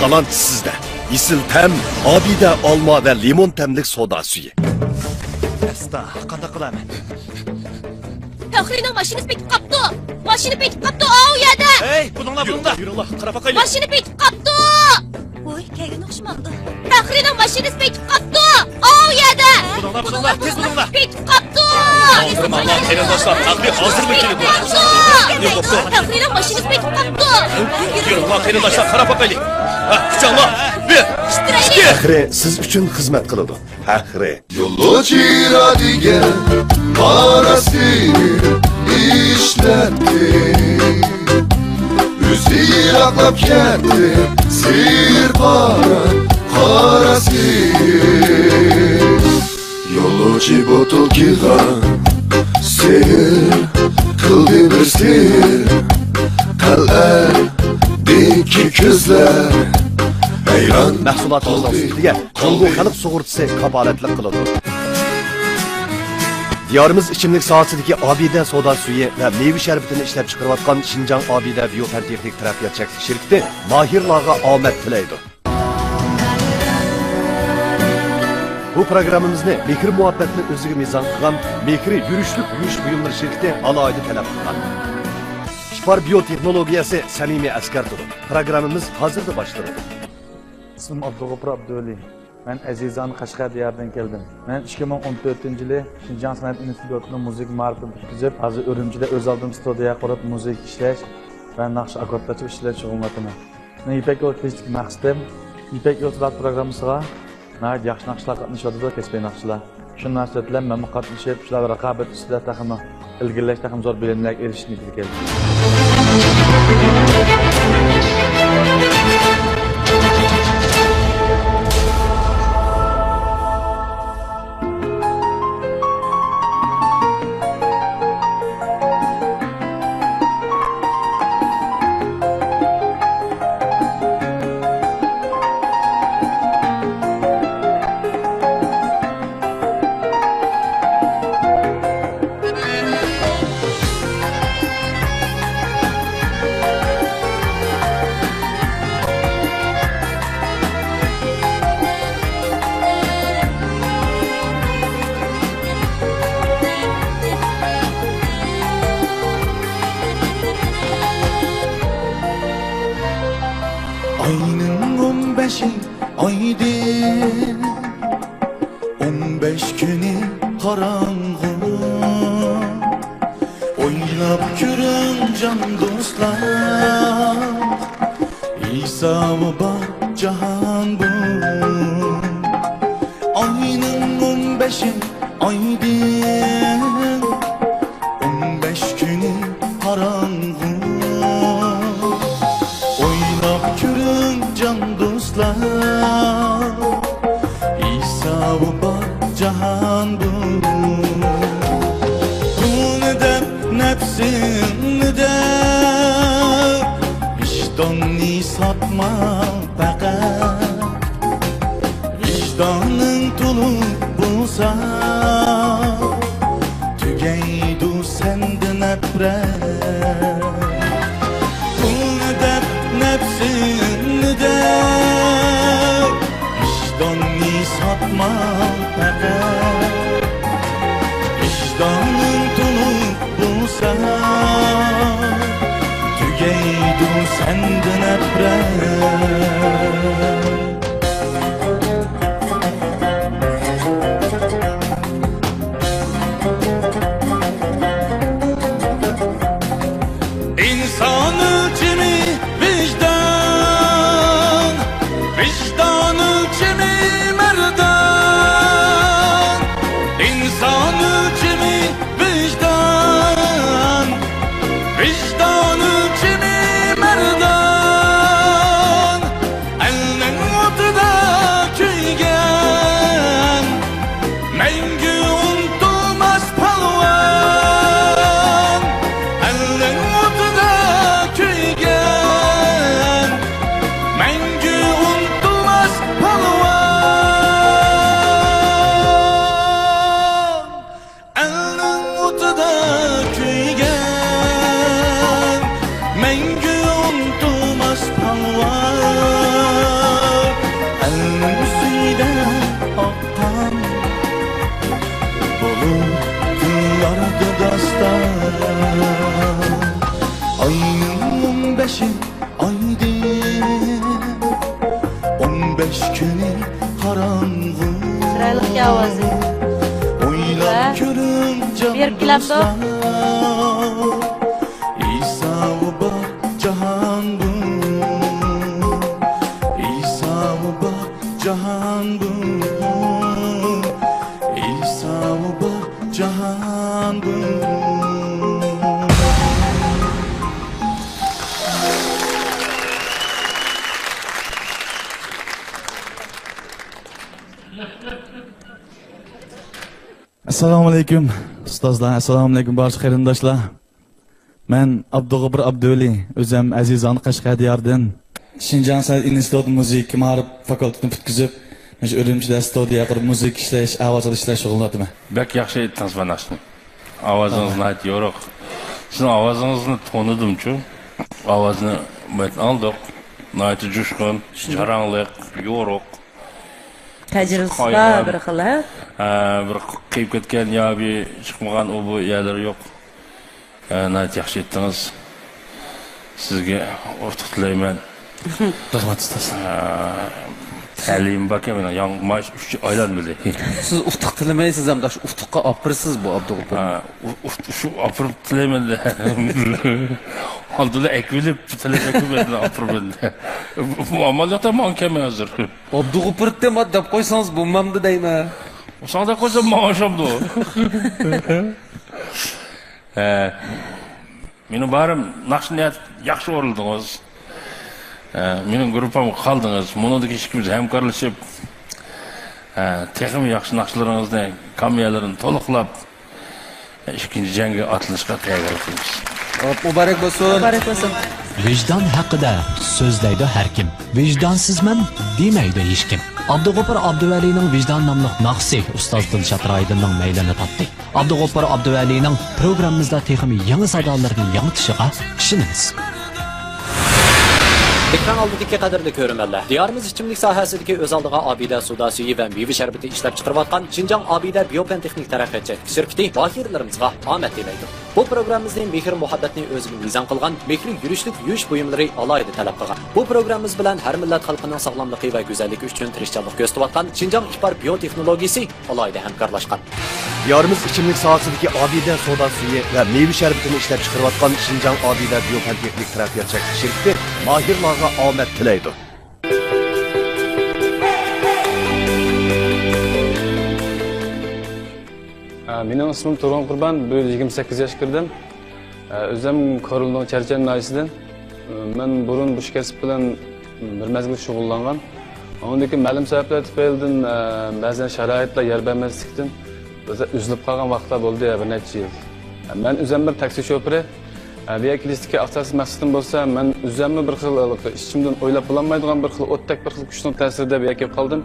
Talant sizda. Isil tam Obida olma va limon tamlik soda suyi. Asta, qanday qilaman? Faxrining mashinasi petib qapti. Mashina petib qapti, o yerda. Hey, buninglar. Yurullah, qarab boqaylik. Mashina petib qapti. Voy, kelgan o'xshamadi. Faxrining mashinasi petib qapti. O yerda. Buninglar, tez buninglar. Petib qapti. Allah, qarindoshlar, taqdir hozirmi kelib? Faxrining mashinasi petib qapti. Yurullah, qarindoshlar, qarab boqaylik. Ha, kuchanlar. Bir. Faxri siz uchun xizmat qiladi. Faxri. Yolcu radigan parasini işletti. Üzü yaklap kendi sir para parası. Yolcu botokiga seyir kıldı bir seyir. Kalbdeki gözler hayran mahsulotlarning ustiga Kongo xalq sug'urtasi kafolatlik qiladi. Diyorimiz ichimlik sohasidagi Obida soda suyi va meva sharbatini ishlab chiqarayotgan Xinjiang Obida Biopan texnik taraqqiyot shirkati mahirlarga omad tilaydi. Bu programmamizni mehr muhabbatni o'ziga mezon qilgan Mehri yurishlik yuvish buyumlari shirkati alohida talab qilgan. Ipar biotexnologiyasi samimiy askardir. Programmamiz hozirda boshlanadi. İsmim Abdug'ofur Abduvali. Ben Azizan Qashqar diyaridan keldim. Ben 2014-yili Xinjiang san'at institutining muzik ma'rifati bitkizib, hozir Urumchida o'z oldim studiya qurib muzik ishlash va naqsh akkordlash ishlash shug'ullanaman. Men Ipak yo'l tezlik maqsadim Ipak yo'l programmasiga nəhayət yaxşı naqshlar qatnashyapti, kasbiy naqshlar. Shu narsa bilan men qatnashib, shular raqobat ustida taxmi ilgirlash taxmi zo'r bilimlarga erishishni keldim. Ayının 15'i aydın 15 günü karanlık Oylap görün can dostlar İsa mı bak cahan bu Ayının 15'i aydın 15 günü karanlık Oylap görün can dostlar nefsinni de vicdanni satma fakat vicdanın dolu bulsa tügeydu senden nefret bunu dep nefsinni de vicdanni satma fakat vicdanın dolu bulsa tügeydu senden nefret İnsan ölçümü vicdan, vicdan ölçümü merdan. İnsan ölçümü vicdan, vicdan ölçümü merdan. Elinin otuda köygen, mengü unutulmaz palvan. Elinin otuda köygen, mengü unutulmaz palvan. Elinin otuda köygen, mengü unutulmaz palvan. Elinin üstüde akan bulutlarda dastan. Ayının 15'i aydın 15 günü karanlık Sıraylık yavazı. Oylap görün Bir kilapto. İsa bak cahan bu İsa bak cahan bu İsa bak cahan bu Assalomu alaykum ustozlar, assalomu alaykum barcha qarindoshlar. Men Abdug'ofur Abduvali, o'zim Azizon Qashqadaryodan Shinjang san'at instituti musiqa ma'rif fakultetini bitkizib, mana Urumchida studiya qurib musiqa ishlash, ovoz ishlash shug'ullanaman. Bek yaxshi aytdingiz mana shuni. Ovozingizni ayt yo'q. Sizning ovozingizni tonidim-ku. Ovozni men aldik. Nayti jushqun, jaranglik, yo'q. Təcrübəsi bir xil, hə? Bir qeyib ketgan yoki chiqmagan u bu yerlar yo'q. Nayti yaxshi aytdingiz. Sizga ortiq tilayman. Rahmat ustoz. Ta'lim bakam yana mash 3 aylanmadi. Siz uftuq tilamaysiz ham, shu uftuqqa opirsiz bu Abdug'ofur. Shu opirib tilayman. Oldida ekvilib tilayman opirib. Bu amaliyotda men kam hozir. Abdug'ofur deb deb qo'ysangiz bo'lmamdi deyman. O'shanda qo'ysam maoshamdi. Meni barim naqshniyat yaxshi o'rildingiz. Mening gruppamga qaldingiz. Monodagi ishimiz hamkorlashib, texnik yaxshi naqshlaringizni, kamiyalarini to'liqlab ikkinchi jangga otilishga tayyor qilamiz. Muborak bo'lsin. Muborak bo'lsin. Vijdon haqida so'zlaydi har kim. Vijdonsizman demaydi hech kim. Abdug'ofur Abduvalining Vijdon nomli naqsi ustoz Dilshod Raydinning maylini topdi. Abdug'ofur Abduvalining programmamizda texnik yangi sadolarni yangitishiga ishonamiz. Ekran oldidagi qadrli ko'rmanlar, diyorimiz ichimlik sohasidagi o'z oldiga Obida suda suyi va meva sharbati ishlab chiqarayotgan Xinjiang Obida biopentexnik taraqqiyot shirkati doiralarimizga omad tilaydi. Bu programmamizning mehr muhabbatni o'ziga mezon qilgan, mehri yurishlik yuvish buyumlari alohida talab qilgan. Bu programmamiz bilan har millat xalqining sog'lomligi va go'zalligi uchun tirishchilik ko'rsatayotgan Xinjiang Ixbar biotexnologiyasi alohida hamkorlashgan. Diyorimiz ichimlik sohasidagi Obida soda suyi va meva sharbatini ishlab chiqarayotgan Xinjiang Obida biopentexnik taraqqiyot shirkati mahirlarga omad tilaydi. Mening ismim To'ron Qurban, bu 28 yoshga kirdim. O'zim Korulning Charchan naisidan. Men burun bu kasb bilan bir mazgil shug'ullangan. Ondaki ma'lum sabablar tufaylidan ba'zan sharoitlar yer bermaslikdan o'zilib qolgan vaqtlar bo'ldi, bir necha yil. Ben üzem bir taksi şoförü. Bir kilistiki asas maqsadim bo'lsa, men üzemni bir xil ishimdan o'ylab bo'lmaydigan bir xil o'tdak bir xil kuchning ta'sirida bu yerga qoldim.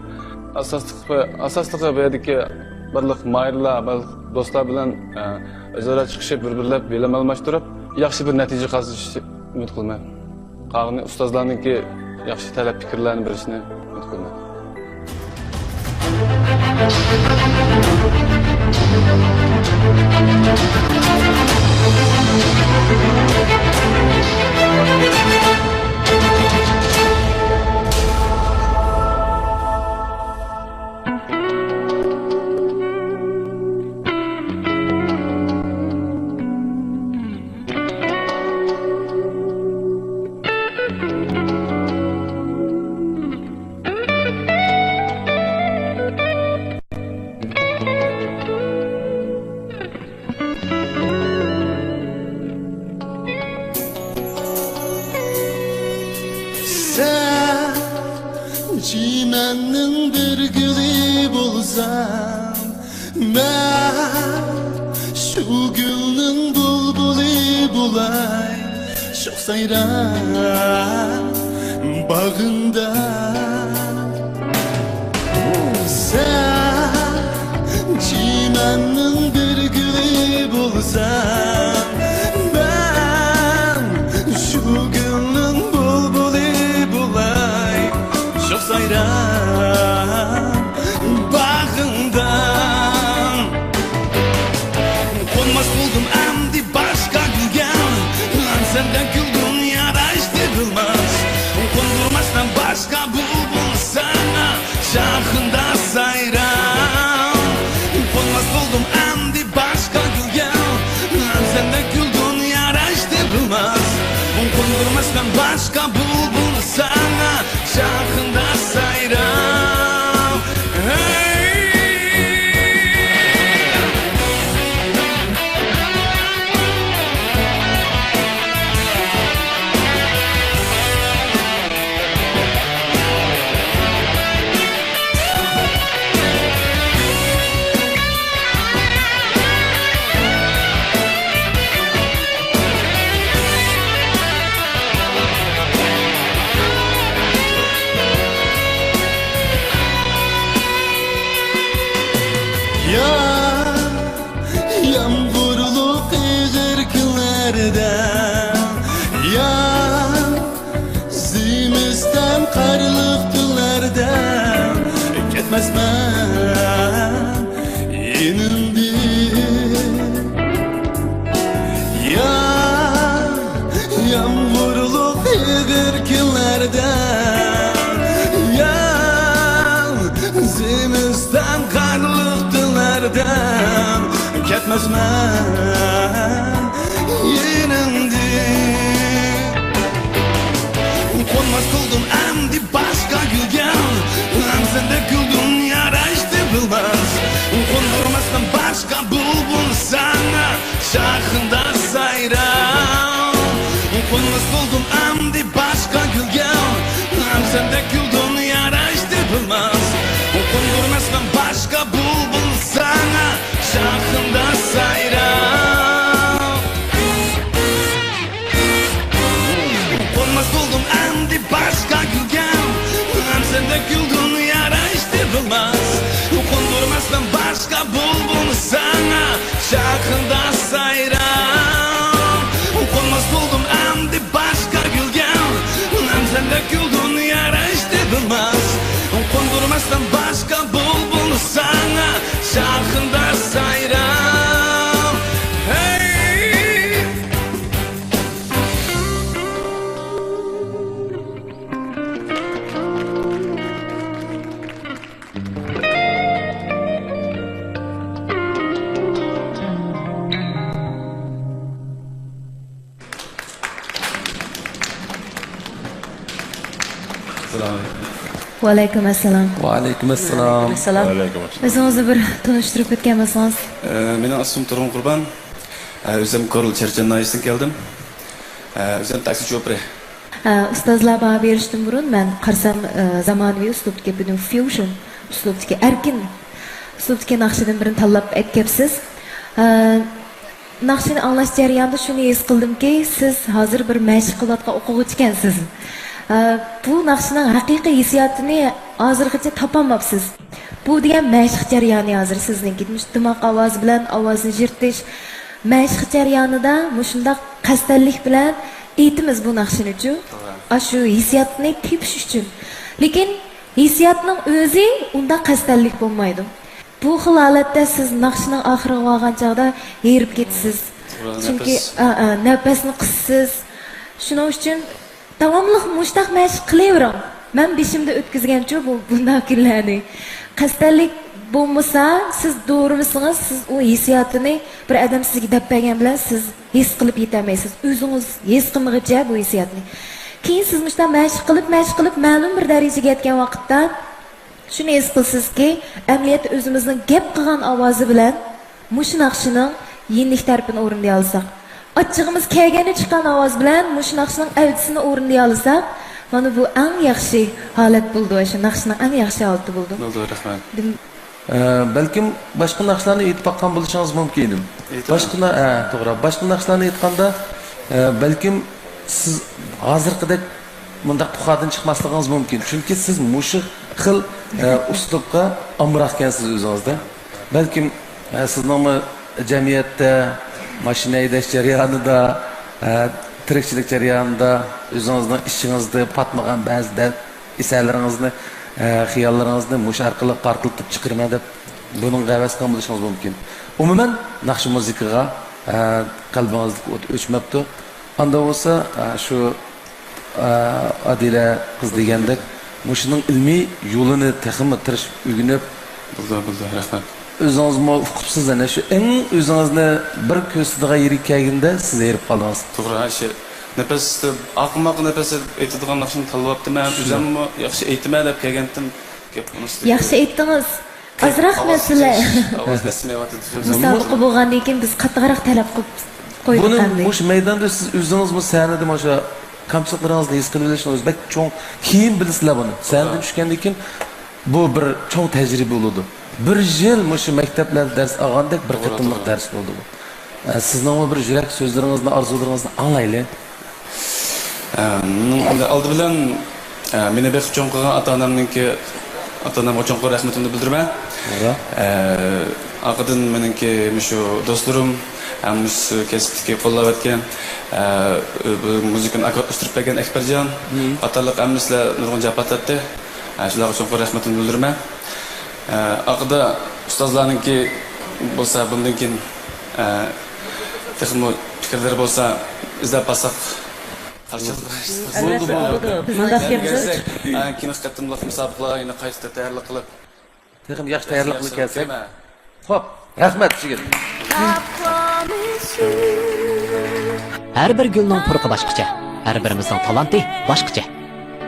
Asosligi bu yerdagi birlik mayirlar, do'stlar bilan o'zaro chiqishib, bir-birlab bilim almashtirib, yaxshi bir natija qozonishni umid qilaman. Qolgan ustozlarningki yaxshi talab fikrlarni berishni umid qilaman. Çimennin bir gülü bulsam ben şu gülün bulbulu bulay çok sayran bağında sen çimennin bir gülü bulsam ben şu gülün bulbulu bulay çok sayran bağından konmaz buldum emdi başka gülgen lan senden güldün yaraştırılmaz kondurmazdan başka bulbul sana şarkında sayran konmaz buldum emdi başka gülgen lan senden güldün yaraştırılmaz kondurmazdan başka bulbul sana şarkında sayran yağmurlu kıyırklardan ya zimisten karlık dünlerden ketmez ben yenimdi ya yağmurlu kıyırklardan ya zimisten karlık dünlerden ketmez ben yenimdi konmaz buldum emdi başka gülgen lan sende güldün yaraştırılmaz kondurmazdan başka bulbul sana şarkında sayran konmaz buldum emdi başka gülgen lan sende güldün yaraştırılmaz kondurmazdan başka bulbul sana şarkında sayran konmaz buldum emdi başka gülgen hem sende güldün yaraştırılmaz kondurmazdan başka bulbul sana şarkında sayran konmaz buldum emdi başka gülgen hem sende güldün yaraştırılmaz kondurmazdan başka bulbul sana şarkında sayran hey. Va alaykum assalom. Va alaykum assalom. O'zingizni bir tanishtirib o'tgan bo'lsangiz. Mening ismim Turg'un Qurban. O'zim Korul Cherchenaydan keldim. O'zim taksi chopri. Ustozlar bana berishdan burun men qarsam zamonaviy uslubdagi buni fusion uslubdagi erkin uslubdagi naqshadan birini tanlab aytgansiz. naqshini anglash jarayonida shuni his qildimki, siz hozir bir mashq qilayotgan o'quvchi ekansiz. Bu naqshning haqiqiy hissiyotini hozirgacha topolmabsiz. Bu degan mashq jarayoni hozir sizniki. Dimoq ovoz bilan ovozni yirtish mashq jarayonida shundaq qasdallik bilan aytimiz bu naqshini uchun. Shu hissiyotni tepish uchun. Lekin hissiyotning o'zi unda qasdallik bo'lmaydi. Bu xil holatda siz naqshning oxiriga olgan chog'da yerib ketasiz. Chunki nafasni qisiz. Shuning uchun davomli mushtaq mashq qilavering. Men beshimda o'tkazgancha bunday kunlarni. Qasdallik bo'lmasa, siz to'g'rimisiz, siz u hissiyotini bir odam sizga deb bergan bilan siz his qilib yetolmaysiz. O'zingiz his qilmag'icha bu hissiyotni. Keyin siz mushtaq mashq qilib ma'lum bir darajaga yetgan vaqtda shuni his qilsizki, amaliyotda o'zimizning gap qilgan ovozi bilan mush naqshining yenilik tarafini o'rinlay olsak, ochig'imiz kelgani chiqqan ovoz bilan mush naqshining avdisini o'rinlay olsak, mana bu eng yaxshi holat bo'ldi, o'sha naqshning eng yaxshi holati bo'ldi. Rahmat. Balkim boshqa naqshlarni aytib baqqan bo'lishingiz mumkin. Boshqa naqshlarni aytganda balkim siz hozirgidek bundaq tuxadan chiqmasligingiz mumkin. Chunki siz mushu xil uslubga amroq ekansiz o'zingizda. Balkim sizning jamiyatda, mashina haydash jarayonida, tirikchilik jarayonida o'zingizning ishingizda patmagan ba'zida eslaringizni, xiyollaringizni mush orqali qarqiltib chiqirma deb buning g'avasdan bo'lishingiz mumkin. Umuman naqsh muzikaga qalbingiz o'chmabdi. Anda bo'lsa shu Adila qiz degandek mushuning ilmiy yo'lini texmi tirish o'rganib rahmat. O'zingizmi uqibsiz ana shu eng o'zingizni bir ko'zsidiga yirik kelganda siz erib qoldingiz. To'g'ri, shu nafasni aqmoq nafas aytadigan naqshni tanlayapman. O'zimmi yaxshi aytma deb kelgandim. Yaxshi aytdingiz. Azroq masala. Musobaqa bo'lgandan keyin biz qattiqroq talab qo'ydik. Buni mush maydonda siz o'zingizmi sahnada mana kamchiliklarınızı his qilib olishingiz bak cho'ng keyin bilasizlar buni. Sanadan tushgandan keyin bu bir cho'ng tajriba bo'ldi. Bir yil mushu maktablarda dars olgandek bir qitimliq dars bo'ldi bu. Sizning bir yurak so'zlaringizni, orzularingizni anglayli. Oldi bilan meni bek cho'ng qilgan ota-onamningki ota-onamga cho'ng rahmatimni bildiraman. Aqidin meningki shu do'stlarim ham kasbga qo'llayotgan muzikani o'stirib bergan Akbarjon qatorliq amnislar nurg'un japatatdi. Shularga cho'nqur rahmatimni bildiraman. Aqida ustozlarningki bo'lsa bundan keyin texmo fikrlar bo'lsa izlab pasaq keyin qattimliq musobaqalarni qayta tayyorlik qilib texm yaxshi tayyorlik qilib kelsak. Xo'p, rahmat sizga. Her bir gülning purqi boshqacha, har birimizning talanti boshqacha.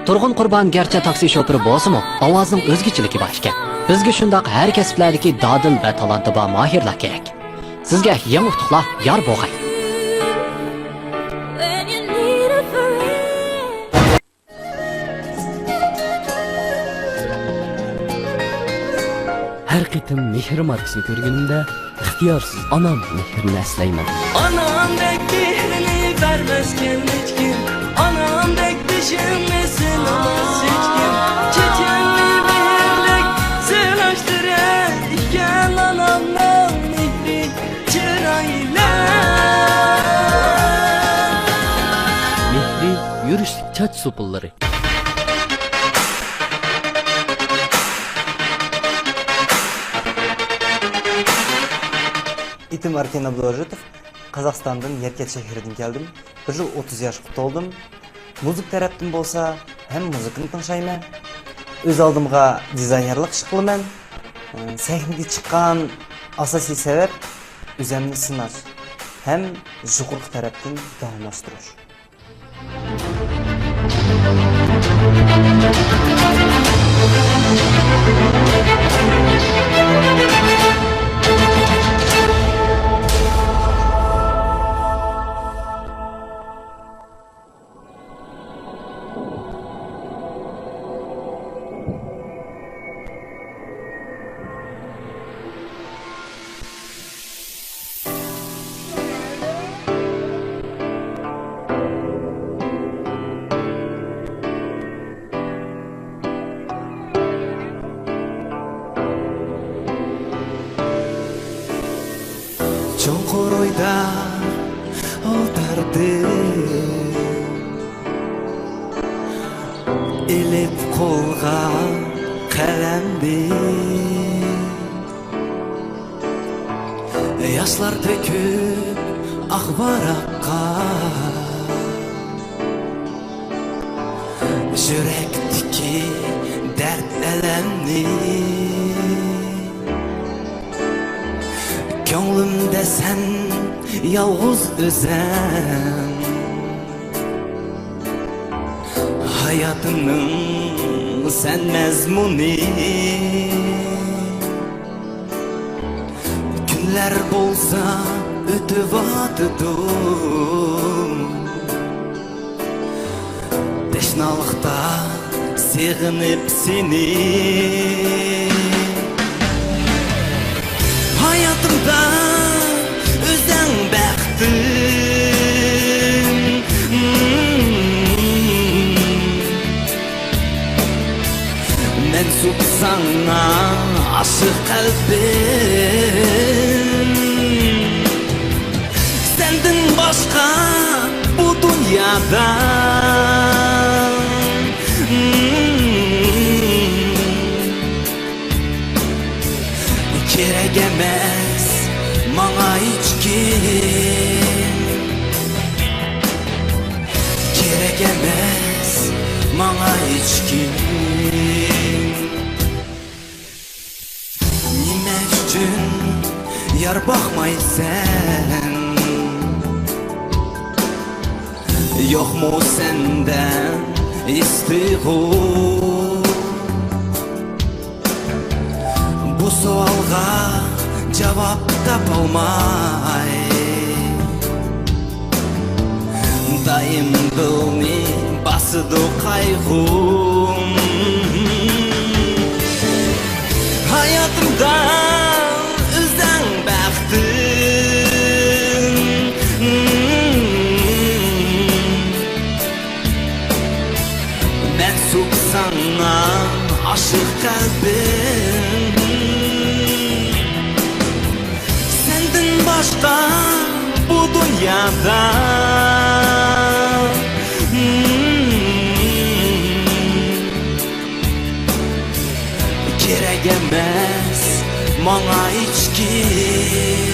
Turg'un Qurbon garchi taksi shofiri bo'lsa-mu, ovozning o'zgichiligi bor ekan. Bizga shundoq har kasblardagi dodil va talanti bor mohirlar kerak. Sizga yangi utuqlar yor bo'lg'ay. Her qitim mehr markasini ko'rganimda ixtiyorsiz onam mehrini eslayman. Anamdek mehrini vermezken hiç kim, anamdek düşünmesin olmaz hiç kim. Çeçenli mehirlik sığlaştıran iken anamdan mehri çırayla. Mehri yürüşlük çaç sopulları. İtim Arken Abdulajitov, Қазақстандан Еркет шәһәреннән келдім. 1 жыл 30 яшьқа толдым. Музык тараптан болса, һәм музыканы тыңшаймын. Өз алдымга дизайнерлык эш кылам. Сәхнәгә чыккан асасий сәбәп үземне сынаш һәм жугырык тараптан дәвамлаштырыш. baktı elip kolga kalemdi yaşlar döküp akbarakka yürekteki dert elemni Gönlümde sen yalğız özem Hayatının sen mezmuni Günler bolsa ötüp atıdım Teşnalıkta sığınıp seni Hayatımda özden baktım Mensup sana aşık kalbim Senden başka bu dünyada Gerek emez bana hiç kim Gerek emez bana hiç kim Nime üçün yar bakmaysan Yok mu senden istiğum Bu sualga cevap tapılmay Daim bilni basıdı kaygım Hayatımda özden baktım Mensup sana aşık kalbim Senden başka bu dünyada Gerek emez bana hiç kim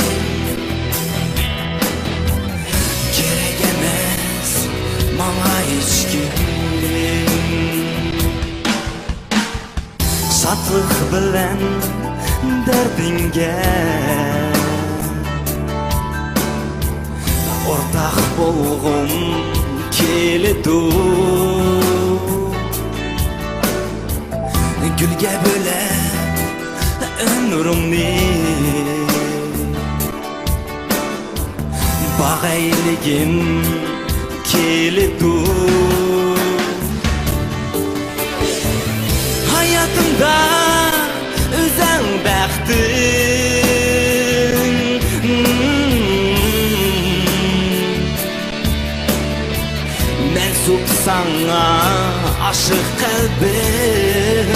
Gerek emez bana hiç kim Şatlık bilen derdinge Ortak bolğum kelidu Gülge böyle ömrümni Bağayligim kelidu Hayatımda özen baktım Mensup sana aşık kalbim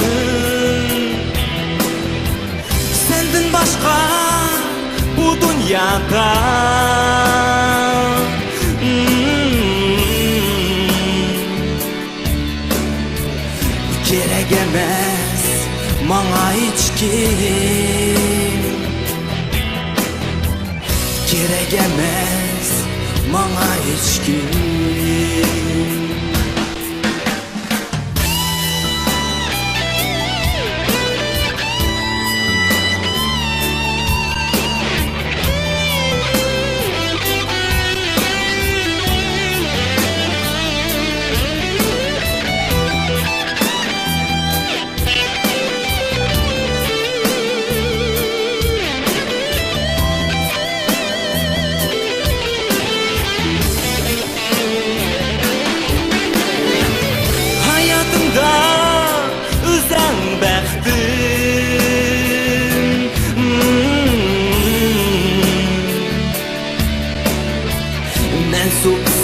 Senden başka bu dünyada Gerek emez bana hiç kim Gerek emez bana hiç kim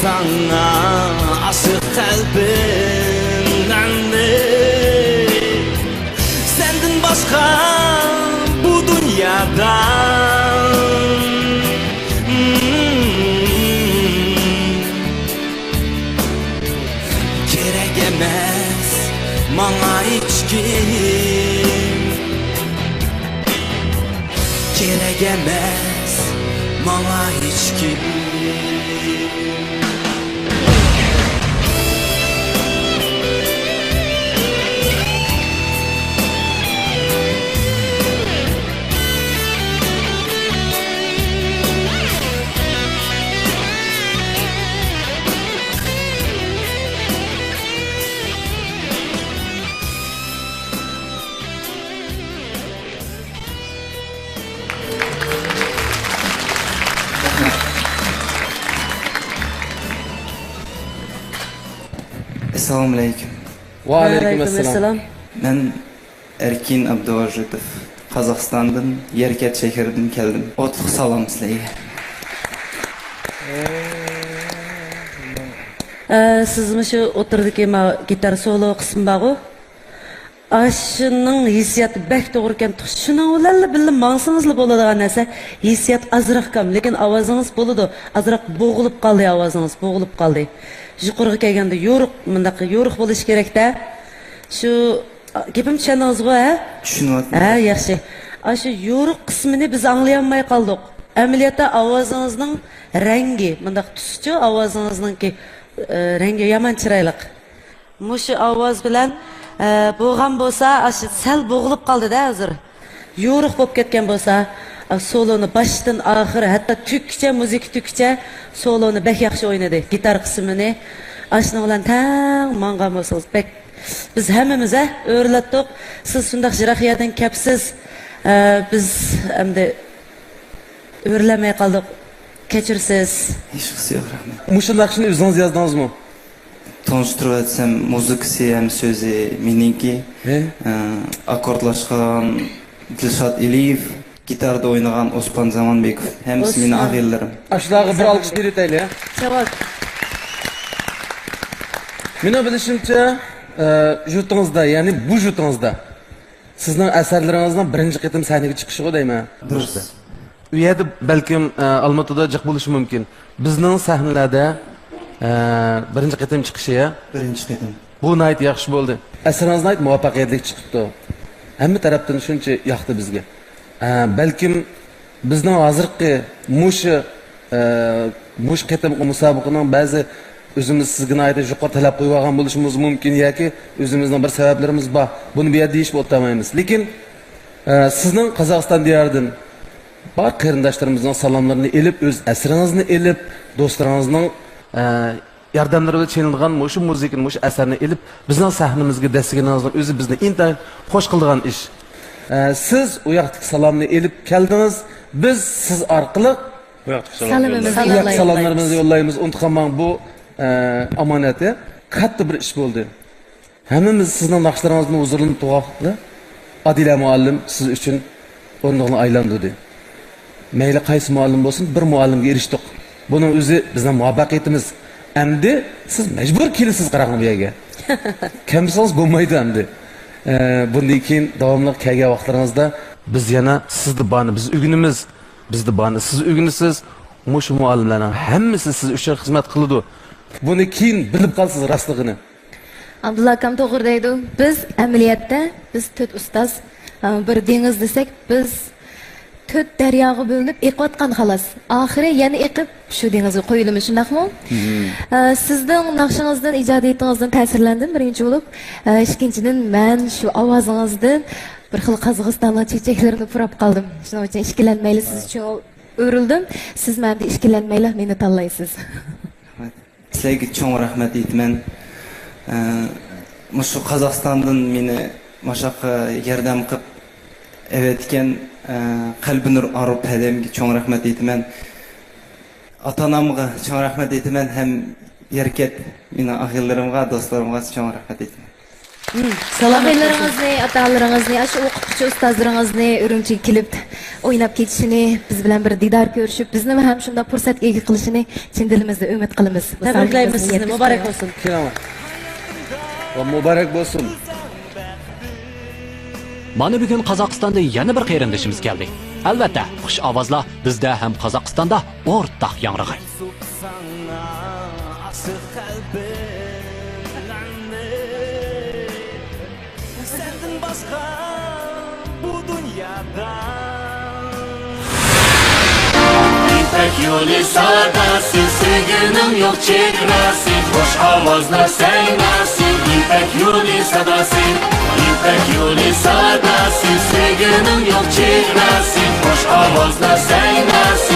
Sana aşık kalbimden Senden başka bu dünyada kim Gerek emas Bana hiç kim Assalamu alaikum. Va alaykum assalom. Ben Erkin Abduvajitov. Qozog'istondan Yerkat shahridan keldim. Otliq salom sizlarga. Sizmi shu o'tirdiki gitar solo qismi bor-ku. Aşının hissiyatı bək doğru ekan. Şunun bilan birga mangsingizlar bo'ladigan narsa hissiyat azroq kam, lekin ovozingiz bo'ladi. Azroq bo'g'ilib qoldi ovozingiz, bo'g'ilib qoldi. Yuqoriga kelganda yo'riq, bunday yo'riq bo'lish kerak-da. Shu gapim tushundingizmi, ha? Tushunyapman. Ha, yaxshi. Shu yo'riq qismini biz anglay olmay qoldik. Amaliyotda ovozingizning rangi, bunday tuschi ovozingizningki rangi yomon chiroyli. Mushu ovoz bilan bo'lgan bo'lsa, sal bo'g'ilib qoldi-da hozir. Yo'riq bo'lib ketgan bo'lsa, soloni boshdan oxiri, hatto tukcha, muzika tukcha soloni bek yaxshi o'ynadi. Gitar qismini ashna bilan tang mangan bo'lsangiz, bek biz hammamiz o'rlatdik. Siz shunday jirahiyadan kapsiz, biz endi o'rlamay qoldik. Kechirsiz. Hech qisi yo'q, rahmat. Mushu naqshni o'zingiz yozdingizmi? Tanıştırıp etsem, muzikasi hem sözü meninki. Akordlaşkan Dilşat Iliyev, gitarda oynagan Osman Zamanbekov. Hemsi meni ağabeylerim. Aşağıda bir alkış belirteyle ya. Cevap. Meni bilishimcha, jutunuzda, ya'ni bu jutunuzda sizning asarlaringizdan birinchi qitim sahnaga chiqishi deyman. Durust. U yerda balkim Olmaotada jiq bo'lishi mumkin. Bizning sahnalarda birinchi qitim chiqishi ya. Birinchi qitim. Bu nayt yaxshi bo'ldi. Asaringiz nayt muvaffaqiyatli chiqibdi. Hamma tarafdan shuncha yoqdi bizga. Balkim bizning hozirgi mush qitim musobaqaning ba'zi o'zimiz sizga aytib yuqori talab qo'yib olgan bo'lishimiz mumkin yoki o'zimizning bir sabablarimiz bor. Buni bu yerda deyishib o'tmaymiz. Lekin sizning Qozog'iston diyoridan bor qarindoshlarimizning salomlarini elib, o'z asringizni elib, do'stlaringizning yordamlari bilan chelingan mushu muzikani, mushu asarni elib, bizning sahnamizga dastig'iningizning o'zi bizni intayin xo'sh qilgan ish. Siz u yoqdagi salomni elib keldingiz, biz siz orqali salomlarimizni yo'llaymiz. Unutqanman bu amonati katta bir ish bo'ldi. Hammamiz sizning naqshlaringizni huzurlanib turibdi. Adila muallim siz uchun o'rniqni aylantirdi. Mayli qaysi muallim bo'lsin, bir muallimga erishdik. Buning o'zi bizning muvaffaqiyatimiz. Endi siz majbur kelasiz qarag'in bu yerga. Kamsiz bo'lmaydi endi. Bundan keyin davomli kelgan vaqtlaringizda biz yana sizni bani, biz o'ginimiz, bizni bani, siz o'ginisiz. Mushu muallimlarning hammasi siz uchun xizmat qiladi. Buni keyin bilib qolsiz rostligini. Abdulla akam to'g'ri deydi. Biz amaliyotda biz 4 ustoz bir dengiz desak, biz 4 daryoga bo'linib eqiyotgan xolos. Oxiri yana eqib shu dengizga qo'yilimi, shundaqmi? Sizning naqshingizdan, ijodiyatingizdan ta'sirlandim birinchi bo'lib. Ikkinchidan men shu ovozingizdan bir xil Qozog'istonning chechaklarni purab qoldim. Shuning uchun ishkilanmayli, siz uchun o'rildim. Siz menda ishkilanmayli, meni tanlaysiz. Sizlarga cho'ng rahmat aytaman. Mushu Qozog'istondan meni mashaqqa yordam qilib evetken Qalbinur Arab hademga cho'ng rahmat aytaman. Ota-onamga cho'ng rahmat aytaman, ham Yerkat meni ag'inlarimga, do'stlarimga cho'ng rahmat aytaman. Salomlaringizni, ota-onalaringizni, shu o'qituvchi ustozlaringizni Urumchiga kelib o'ynab ketishini, biz bilan bir didor ko'rishib, bizni ham shunda fursatga ega qilishini chin dilimizda umid qilamiz. Tabriklaymiz sizni, muborak bo'lsin. Va muborak bo'lsin. Mana bugun Qozog'istonda yana bir qarindishimiz keldi. Albatta, xush ovozlar bizda ham Qozog'istonda o'rtaq yangrag'ay. Senden başka bu dünyada. İpek yolu sadası, sevginin yok çekrası, hoş avazlar seynası. İpek yolu sadası, İpek yolu sadası, sevginin yok çekrası, hoş avazlar seynası.